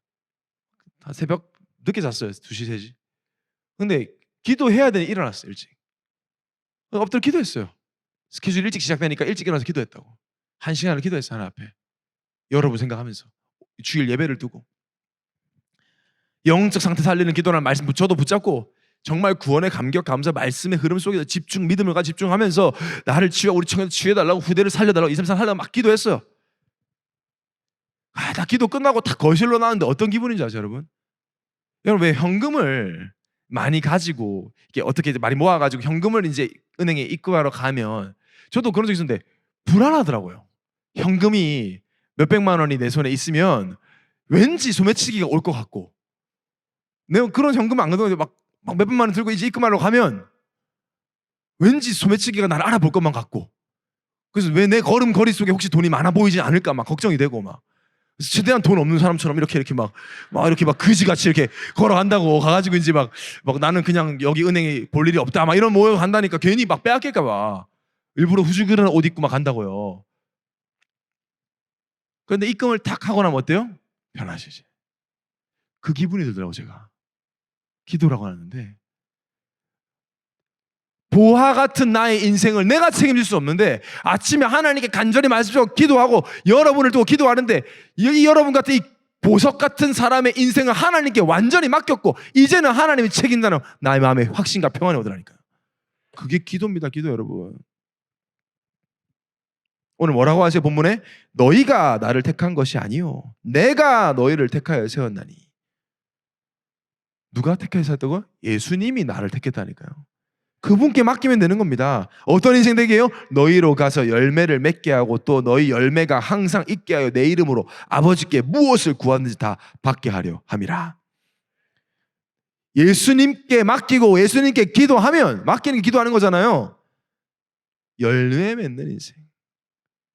새벽 늦게 잤어요. 2시 3시. 근데 기도해야 되니 일어났어요 일찍. 엎드려 기도했어요. 스케줄 일찍 시작되니까 일찍 일어나서 기도했다고. 1시간을 기도했어요 하나 앞에. 여러분 생각하면서 주일 예배를 두고 영적 상태 살리는 기도라는 말씀 저도 붙잡고 정말 구원의 감격 감사 말씀의 흐름 속에서 집중 믿음을 가지고 집중하면서 나를 치유하고 우리 청년들 치유해달라고 후대를 살려달라고 2, 3, 4 살려달라고 막 기도했어요. 다 기도 끝나고 다 거실로 나왔는데 어떤 기분인지 아세요 여러분? 여러분 왜 현금을 많이 가지고 이게 어떻게 많이 모아가지고 현금을 이제 은행에 입금하러 가면 저도 그런 적 있었는데 불안하더라고요. 현금이 몇백만 원이 내 손에 있으면 왠지 소매치기가 올 것 같고 내가 그런 현금 안 가지고 막 몇백만 원 들고 이제 입금하러 가면 왠지 소매치기가 나를 알아볼 것만 같고 그래서 왜 내 걸음걸이 속에 혹시 돈이 많아 보이지 않을까 막 걱정이 되고 막 그래서 최대한 돈 없는 사람처럼 이렇게 막 이렇게 막 그지같이 이렇게 걸어간다고 가가지고 이제 막 나는 그냥 여기 은행에 볼 일이 없다 막 이런 모여 간다니까 괜히 막 빼앗길까 봐 일부러 후줄근한 옷 입고 막 간다고요. 그런데 입금을 탁 하고 나면 어때요? 편하시지. 그 기분이 들더라고 제가. 기도라고 하는데 보화 같은 나의 인생을 내가 책임질 수 없는데 아침에 하나님께 간절히 말씀하고 기도하고 여러분을 두고 기도하는데 이 여러분 같은 이 보석 같은 사람의 인생을 하나님께 완전히 맡겼고 이제는 하나님이 책임다는 나의 마음에 확신과 평안이 오더라니까요. 그게 기도입니다. 기도 여러분. 오늘 뭐라고 하세요 본문에? 너희가 나를 택한 것이 아니요 내가 너희를 택하여 세웠나니. 누가 택하여 세웠다고? 예수님이 나를 택했다니까요. 그분께 맡기면 되는 겁니다. 어떤 인생 되게요? 너희로 가서 열매를 맺게 하고 또 너희 열매가 항상 있게 하여 내 이름으로 아버지께 무엇을 구하는지 다 받게 하려 함이라. 예수님께 맡기고 예수님께 기도하면 맡기는 게 기도하는 거잖아요. 열매 맺는 인생.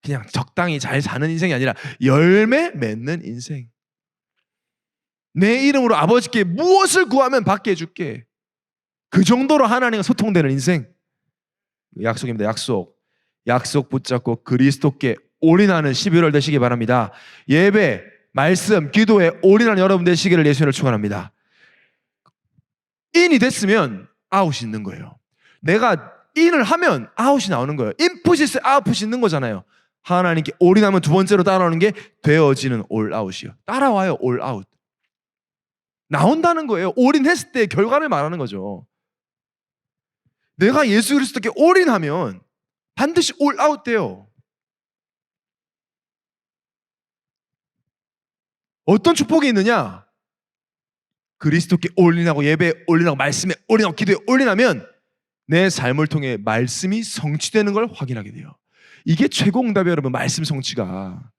그냥 적당히 잘 사는 인생이 아니라 열매 맺는 인생. 내 이름으로 아버지께 무엇을 구하면 받게 해줄게. 그 정도로 하나님과 소통되는 인생. 약속입니다. 약속 붙잡고 그리스도께 올인하는 11월 되시기 바랍니다. 예배, 말씀, 기도에 올인하는 여러분 되시기를 예수님을 축원합니다. 인이 됐으면 아웃이 있는 거예요. 내가 인을 하면 아웃이 나오는 거예요. 인풋이 있어야 아웃풋이 있는 거잖아요. 하나님께 올인하면 두 번째로 따라오는 게 되어지는 올아웃이요. 따라와요. 올아웃. 나온다는 거예요. 올인했을 때 결과를 말하는 거죠. 내가 예수 그리스도께 올인하면 반드시 올아웃 돼요. 어떤 축복이 있느냐? 그리스도께 올인하고 예배에 올인하고 말씀에 올인하고 기도에 올인하면 내 삶을 통해 말씀이 성취되는 걸 확인하게 돼요. 이게 최고 응답이에요, 여러분. 말씀 성취가.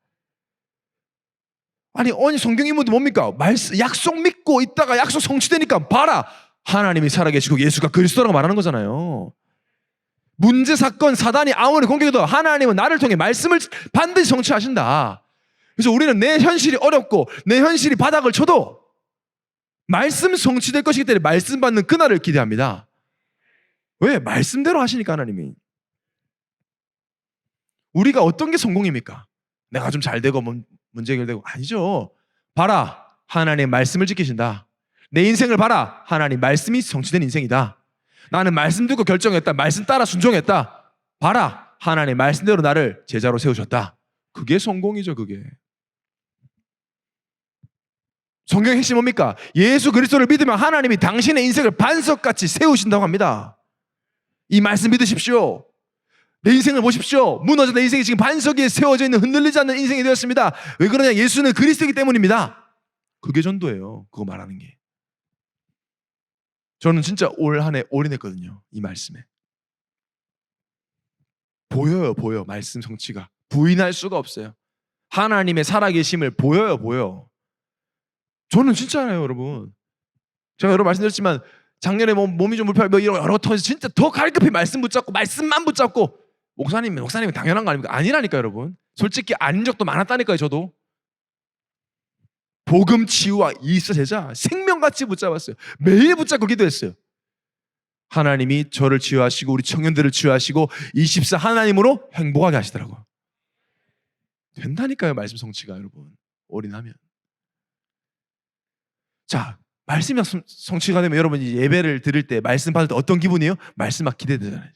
아니 성경 인물도 뭡니까? 약속 믿고 있다가 약속 성취되니까 봐라, 하나님이 살아계시고 예수가 그리스도라고 말하는 거잖아요. 문제 사건 사단이 아무리 공격해도 하나님은 나를 통해 말씀을 반드시 성취하신다. 그래서 우리는 내 현실이 어렵고 내 현실이 바닥을 쳐도 말씀 성취될 것이기 때문에 말씀 받는 그날을 기대합니다. 왜? 말씀대로 하시니까 하나님이. 우리가 어떤 게 성공입니까? 내가 좀 잘 되고 문제 해결되고. 아니죠. 봐라, 하나님 말씀을 지키신다. 내 인생을 봐라, 하나님 말씀이 성취된 인생이다. 나는 말씀 듣고 결정했다. 말씀 따라 순종했다. 봐라, 하나님 말씀대로 나를 제자로 세우셨다. 그게 성공이죠. 그게. 성경의 핵심이 뭡니까? 예수 그리스도를 믿으면 하나님이 당신의 인생을 반석같이 세우신다고 합니다. 이 말씀 믿으십시오. 내 인생을 보십시오. 무너진 내 인생이 지금 반석 위에 세워져 있는 흔들리지 않는 인생이 되었습니다. 왜 그러냐? 예수는 그리스도이기 때문입니다. 그게 전도예요. 그거 말하는 게. 저는 진짜 올 한 해 올인했거든요. 이 말씀에. 보여. 말씀 성취가. 부인할 수가 없어요. 하나님의 살아계심을 보여. 저는 진짜예요, 여러분. 제가 여러 번 말씀드렸지만 작년에 몸이 좀 불편하고 이런 여러 터에서 진짜 더 갈급히 말씀 붙잡고 말씀만 붙잡고 목사님은 당연한 거 아닙니까? 아니라니까, 여러분. 솔직히 아닌 적도 많았다니까요, 저도. 복음 치유와 이스라 제자 생명같이 붙잡았어요. 매일 붙잡고 기도했어요. 하나님이 저를 치유하시고 우리 청년들을 치유하시고 24 하나님으로 행복하게 하시더라고요. 된다니까요, 말씀 성취가, 여러분. 올인하면. 자, 말씀이 성취가 되면 여러분 이제 예배를 드릴 때 말씀 받을 때 어떤 기분이에요? 말씀 막 기대되잖아요.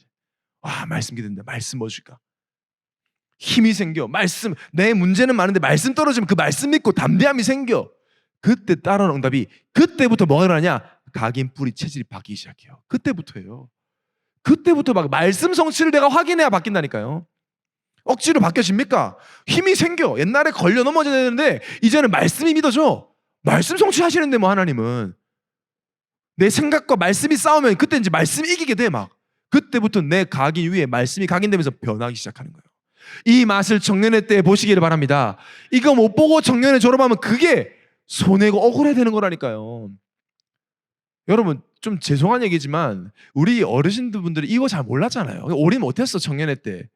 와, 말씀 기대된다. 말씀 뭐 줄까? 힘이 생겨. 말씀, 내 문제는 많은데 말씀 떨어지면 그 말씀 믿고 담대함이 생겨. 그때 따라오는 응답이, 그때부터 뭐가 일어나냐? 각인 뿌리 체질이 바뀌기 시작해요. 그때부터예요. 그때부터 막 말씀 성취를 내가 확인해야 바뀐다니까요. 억지로 바뀌어집니까? 힘이 생겨. 옛날에 걸려 넘어져야 되는데 이제는 말씀이 믿어져. 말씀 성취하시는데 뭐 하나님은. 내 생각과 말씀이 싸우면 그때 이제 말씀이 이기게 돼 막. 그때부터 내 각인 위에 말씀이 각인되면서 변하기 시작하는 거예요. 이 맛을 청년회 때 보시기를 바랍니다. 이거 못 보고 청년회 졸업하면 그게 손해고 억울해 되는 거라니까요. 여러분 좀 죄송한 얘기지만 우리 어르신들분들이 이거 잘 몰랐잖아요. 올인 못했어, 청년회 때.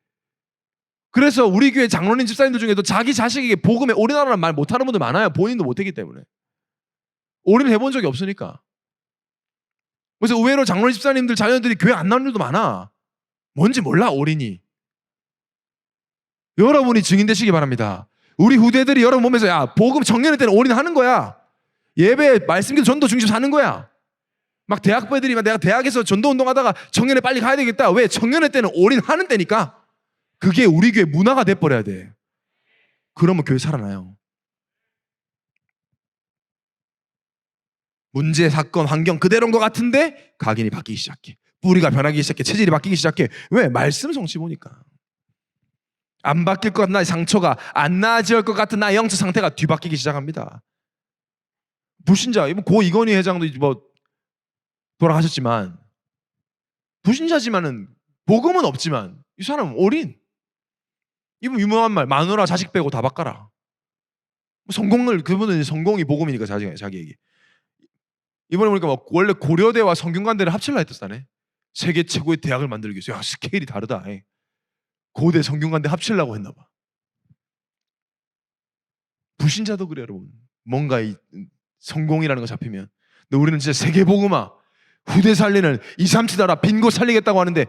그래서 우리 교회 장로님 집사님들 중에도 자기 자식에게 복음에 올인하라는 말 못하는 분들 많아요. 본인도 못했기 때문에. 올인을 해본 적이 없으니까. 그래서 의외로 장로님 집사님들 자녀들이 교회 안 나오는 일도 많아. 뭔지 몰라, 올인이. 여러분이 증인 되시기 바랍니다. 우리 후대들이 여러분 보면서 야, 복음 청년회 때는 올인하는 거야. 예배 말씀기도 전도 중심 사는 거야. 막 대학배들이 내가 대학에서 전도 운동하다가 청년회 빨리 가야 되겠다. 왜? 청년회 때는 올인하는 때니까. 그게 우리 교회 문화가 돼버려야 돼. 그러면 교회 살아나요. 문제, 사건, 환경 그대로인 것 같은데 각인이 바뀌기 시작해. 뿌리가 변하기 시작해. 체질이 바뀌기 시작해. 왜? 말씀 성취 보니까. 안 바뀔 것 같은 나의 상처가 안 나아질 것 같은 나의 영적 상태가 뒤바뀌기 시작합니다. 불신자, 고 이건희 회장도 뭐 돌아가셨지만 불신자지만은 복음은 없지만 이 사람은 올인. 이분 유명한 말, 마누라 자식 빼고 다 바꿔라. 성공을, 그분은 성공이 복음이니까 자기 얘기. 이번에 보니까 막 원래 고려대와 성균관대를 합칠라 했었다네. 세계 최고의 대학을 만들기 위해서. 야, 스케일이 다르다. 고대 성균관대 합치려고 했나 봐. 불신자도 그래, 여러분. 뭔가 이 성공이라는 거 잡히면. 근데 우리는 진짜 세계 복음화, 후대 살리는 2, 3치다라 빈곳 살리겠다고 하는데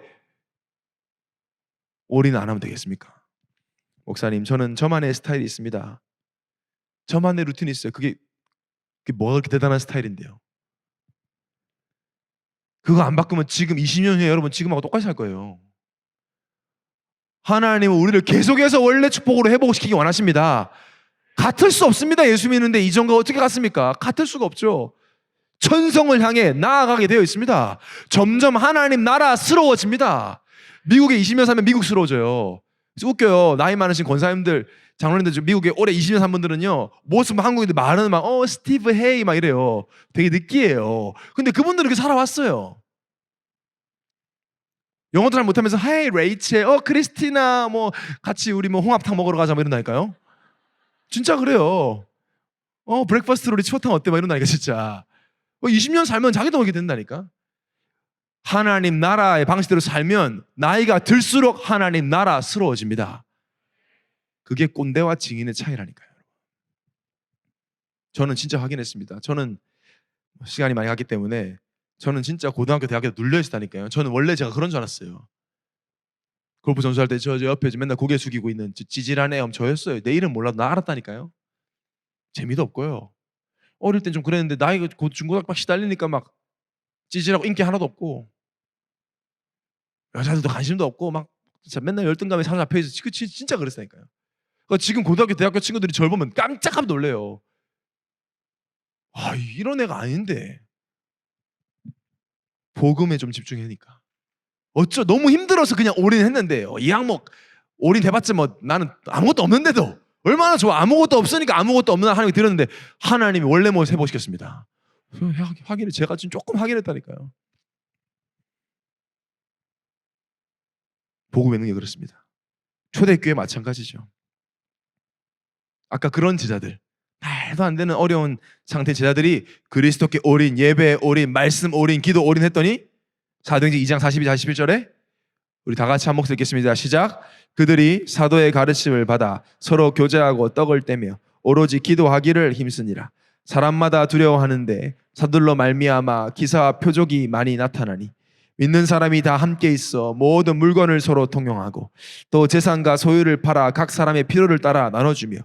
올인 안 하면 되겠습니까? 목사님, 저는 저만의 스타일이 있습니다. 저만의 루틴이 있어요. 그게 뭐가 그렇게 대단한 스타일인데요. 그거 안 바꾸면 지금 20년 후에 여러분 지금하고 똑같이 할 거예요. 하나님은 우리를 계속해서 원래 축복으로 회복시키기 원하십니다. 같을 수 없습니다. 예수 믿는데 이전과 어떻게 같습니까? 같을 수가 없죠. 천성을 향해 나아가게 되어 있습니다. 점점 하나님 나라스러워집니다. 미국에 20년 살면 미국스러워져요. 그래서 웃겨요. 나이 많으신 권사님들 장로님들 미국에 오래 20년 산 분들은요 모습 한국인들 말하는 막 스티브 헤이 막 이래요. 되게 느끼해요. 근데 그분들은 이렇게 살아왔어요. 영어도 잘 못하면서 헤이 레이첼, 크리스티나 뭐 같이 우리 뭐 홍합탕 먹으러 가자 뭐 이런다니까요. 진짜 그래요. 브렉퍼스트 리치워탕 어때 막 이런다니까 진짜. 20년 살면 자기도 모르게 된다니까. 하나님 나라의 방식대로 살면 나이가 들수록 하나님 나라스러워집니다. 그게 꼰대와 증인의 차이라니까요. 저는 진짜 확인했습니다. 저는 시간이 많이 갔기 때문에 저는 진짜 고등학교 대학교 눌려있었다니까요. 저는 원래 제가 그런 줄 알았어요. 골프 전수할 때 저 옆에 맨날 고개 숙이고 있는 찌질한 애 저였어요. 내 이름 몰라도 나 알았다니까요. 재미도 없고요. 어릴 땐 좀 그랬는데 나이가 곧 중고등학교 막 시달리니까 막 찌질하고 인기 하나도 없고 여자들도 관심도 없고 막 진짜 맨날 열등감에 사람 앞에 있어. 진짜 그랬다니까요. 그러니까 지금 고등학교 대학교 친구들이 저를 보면 깜짝깜짝 놀래요. 이런 애가 아닌데. 복음에 좀 집중하니까. 너무 힘들어서 그냥 올인했는데 이 항목 올인해봤자 뭐 나는 아무것도 없는데도 얼마나 좋아. 아무것도 없으니까 아무것도 없는 하나님이 들었는데 하나님이 원래 뭐 해보시겠습니다. 확인을 제가 지금 조금 확인했다니까요. 복음의 능력이 그렇습니다. 초대교회 마찬가지죠. 아까 그런 제자들 말도 안 되는 어려운 상태 제자들이 그리스도께 올인, 예배에 올인, 말씀 올인, 기도 올인했더니 사도행전 2장 42, 41절에 우리 다 같이 한 목소리 읽겠습니다. 시작. 그들이 사도의 가르침을 받아 서로 교제하고 떡을 떼며 오로지 기도하기를 힘쓰니라. 사람마다 두려워하는데 사들로 말미암아 기사와 표적이 많이 나타나니 믿는 사람이 다 함께 있어 모든 물건을 서로 통용하고 또 재산과 소유를 팔아 각 사람의 필요를 따라 나눠주며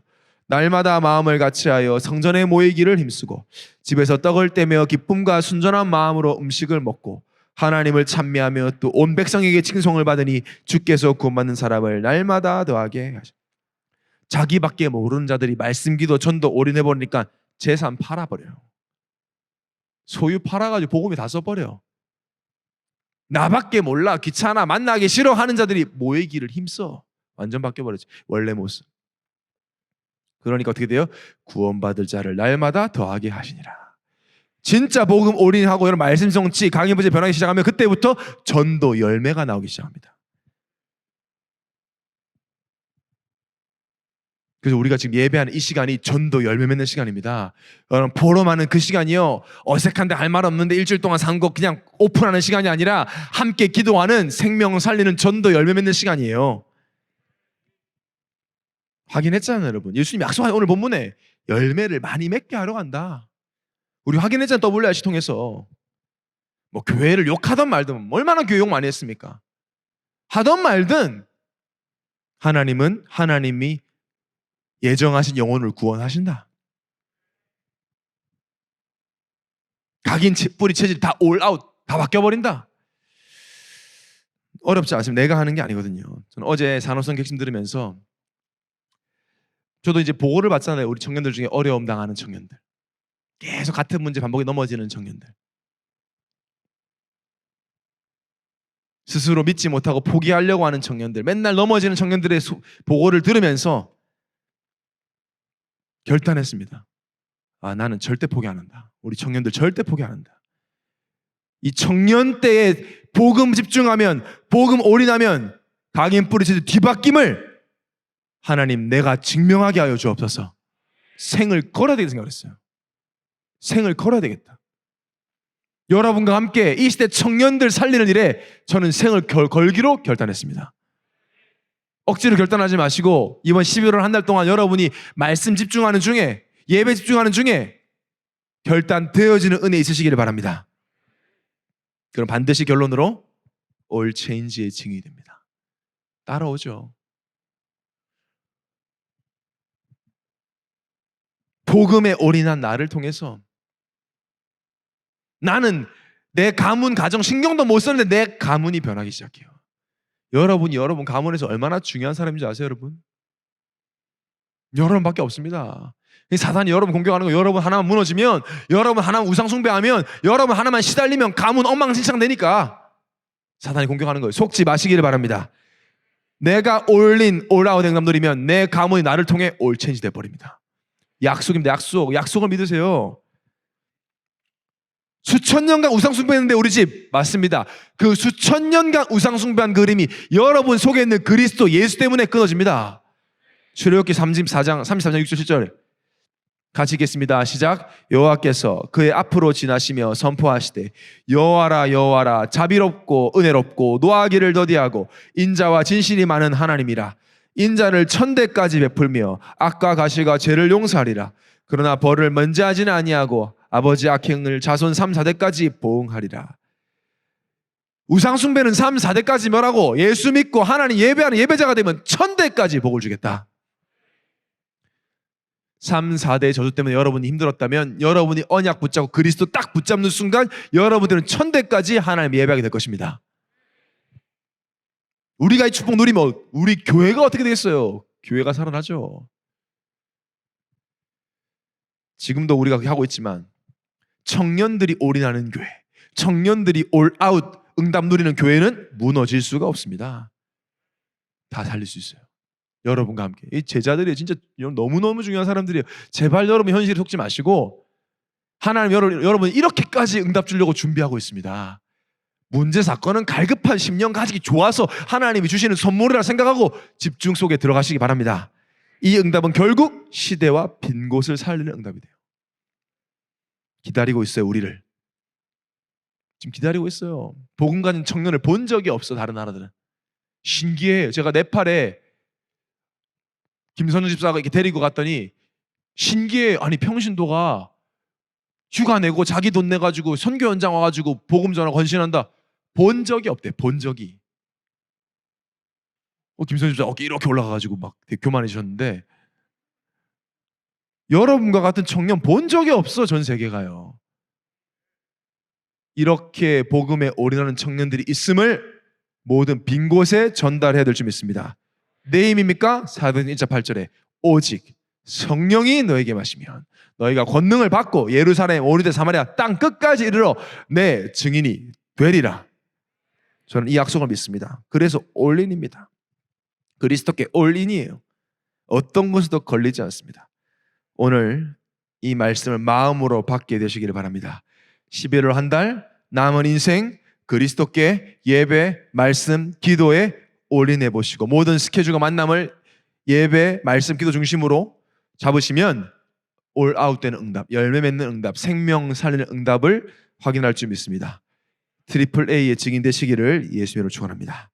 날마다 마음을 같이하여 성전에 모이기를 힘쓰고 집에서 떡을 떼며 기쁨과 순전한 마음으로 음식을 먹고 하나님을 찬미하며 또 온 백성에게 칭송을 받으니 주께서 구원받는 사람을 날마다 더하게 하시고. 자기밖에 모르는 자들이 말씀, 기도, 전도 올인해버리니까 재산 팔아버려요. 소유 팔아가지고 복음이 다 써버려요. 나밖에 몰라, 귀찮아, 만나기 싫어하는 자들이 모이기를 힘써. 완전 바뀌어버렸지. 원래 모습. 그러니까 어떻게 돼요? 구원받을 자를 날마다 더하게 하시니라. 진짜 복음 올인하고 여러분 말씀 성취, 강의 부제 변하기 시작하면 그때부터 전도 열매가 나오기 시작합니다. 그래서 우리가 지금 예배하는 이 시간이 전도 열매 맺는 시간입니다. 여러분 포럼하는 그 시간이요, 어색한데 할 말 없는데 일주일 동안 산 거 그냥 오픈하는 시간이 아니라 함께 기도하는, 생명을 살리는 전도 열매 맺는 시간이에요. 확인했잖아요, 여러분. 예수님이 약속한 오늘 본문에 열매를 많이 맺게 하러 간다. 우리 확인했잖아요, WRC 통해서. 뭐 교회를 욕하던 말든 얼마나 교회 욕 많이 했습니까? 하던 말든 하나님은 하나님이 예정하신 영혼을 구원하신다. 각인 뿌리 체질 다 올 아웃 다 바뀌어버린다. 어렵지 않습니다. 내가 하는 게 아니거든요. 저는 어제 산호성 객심 들으면서 저도 이제 보고를 받잖아요. 우리 청년들 중에 어려움 당하는 청년들, 계속 같은 문제 반복에 넘어지는 청년들, 스스로 믿지 못하고 포기하려고 하는 청년들, 맨날 넘어지는 청년들의 보고를 들으면서 결단했습니다. 나는 절대 포기 안 한다. 우리 청년들 절대 포기 안 한다. 이 청년 때에 복음 집중하면, 복음 올인하면 각인 뿌리치듯 뒤바뀜을 하나님 내가 증명하게 하여 주옵소서. 생을 걸어야 되겠다 생각했어요. 생을 걸어야 되겠다. 여러분과 함께 이 시대 청년들 살리는 일에 저는 생을 걸기로 결단했습니다. 억지로 결단하지 마시고 이번 11월 한 달 동안 여러분이 말씀 집중하는 중에, 예배 집중하는 중에 결단되어지는 은혜 있으시기를 바랍니다. 그럼 반드시 결론으로 all change의 증인이 됩니다. 따라오죠. 복음에 올인한 나를 통해서 나는 내 가문 가정 신경도 못 썼는데 내 가문이 변하기 시작해요. 여러분이 여러분 가문에서 얼마나 중요한 사람인지 아세요, 여러분? 여러분밖에 없습니다. 사단이 여러분 공격하는 거, 여러분 하나만 무너지면, 여러분 하나만 우상 숭배하면, 여러분 하나만 시달리면 가문 엉망진창 되니까 사단이 공격하는 거예요. 속지 마시기를 바랍니다. 내가 올인, 올아웃 응답 누리면 내 가문이 나를 통해 올체인지 돼버립니다. 약속입니다. 약속을 믿으세요. 수천 년간 우상 숭배했는데 우리 집 맞습니다. 그 수천 년간 우상 숭배한 그림이 여러분 속에 있는 그리스도 예수 때문에 끊어집니다. 출애굽기 34장 6절 7절 같이 읽겠습니다. 시작. 여호와께서 그의 앞으로 지나시며 선포하시되 여호와라 여호와라 자비롭고 은혜롭고 노하기를 더디하고 인자와 진실이 많은 하나님이라. 인자를 1000대까지 베풀며 악과 가시가 죄를 용서하리라. 그러나 벌을 면제하지는 아니하고 아버지 악행을 자손 3, 4대까지 보응하리라. 우상 숭배는 3, 4대까지 멸하고 예수 믿고 하나님 예배하는 예배자가 되면 1000대까지 복을 주겠다. 3, 4대 저주 때문에 여러분이 힘들었다면 여러분이 언약 붙잡고 그리스도 딱 붙잡는 순간 여러분들은 1000대까지 하나님 예배하게 될 것입니다. 우리가 이 축복 누리면 우리 교회가 어떻게 되겠어요? 교회가 살아나죠. 지금도 우리가 하고 있지만 청년들이 올인하는 교회, 청년들이 올아웃 응답 누리는 교회는 무너질 수가 없습니다. 다 살릴 수 있어요. 여러분과 함께. 이 제자들이 진짜 너무너무 중요한 사람들이에요. 제발 여러분 현실에 속지 마시고 하나님 여러분 이렇게까지 응답 주려고 준비하고 있습니다. 문제 사건은 갈급한 심령 가지기 좋아서 하나님이 주시는 선물이라 생각하고 집중 속에 들어가시기 바랍니다. 이 응답은 결국 시대와 빈 곳을 살리는 응답이 돼요. 기다리고 있어요. 우리를 지금 기다리고 있어요. 복음 가진 청년을 본 적이 없어. 다른 나라들은 신기해요. 제가 네팔에 김선우 집사가 이렇게 데리고 갔더니 신기해요. 아니 평신도가 휴가 내고 자기 돈 내가지고 선교 현장 와가지고 복음 전하 건신한다. 본 적이 없대. 본 적이. 김선우 집사 어깨 이렇게 올라가가지고 막 되게 교만해지셨는데 여러분과 같은 청년 본 적이 없어. 전 세계가요. 이렇게 복음에 올인하는 청년들이 있음을 모든 빈 곳에 전달해야 될 줄 믿습니다. 내 힘입니까? 사도행전 1장 8절에 오직 성령이 너에게 마시면 너희가 권능을 받고 예루살렘 온 유대 사마리아 땅 끝까지 이르러 내 증인이 되리라. 저는 이 약속을 믿습니다. 그래서 올인입니다. 그리스도께 올인이에요. 어떤 것에도 걸리지 않습니다. 오늘 이 말씀을 마음으로 받게 되시기를 바랍니다. 11월 한 달 남은 인생 그리스도께 예배, 말씀, 기도에 올인해 보시고 모든 스케줄과 만남을 예배, 말씀, 기도 중심으로 잡으시면 올 아웃되는 응답, 열매 맺는 응답, 생명 살리는 응답을 확인할 줄 믿습니다. 트리플 A의 증인 되시기를 예수님으로 축원합니다.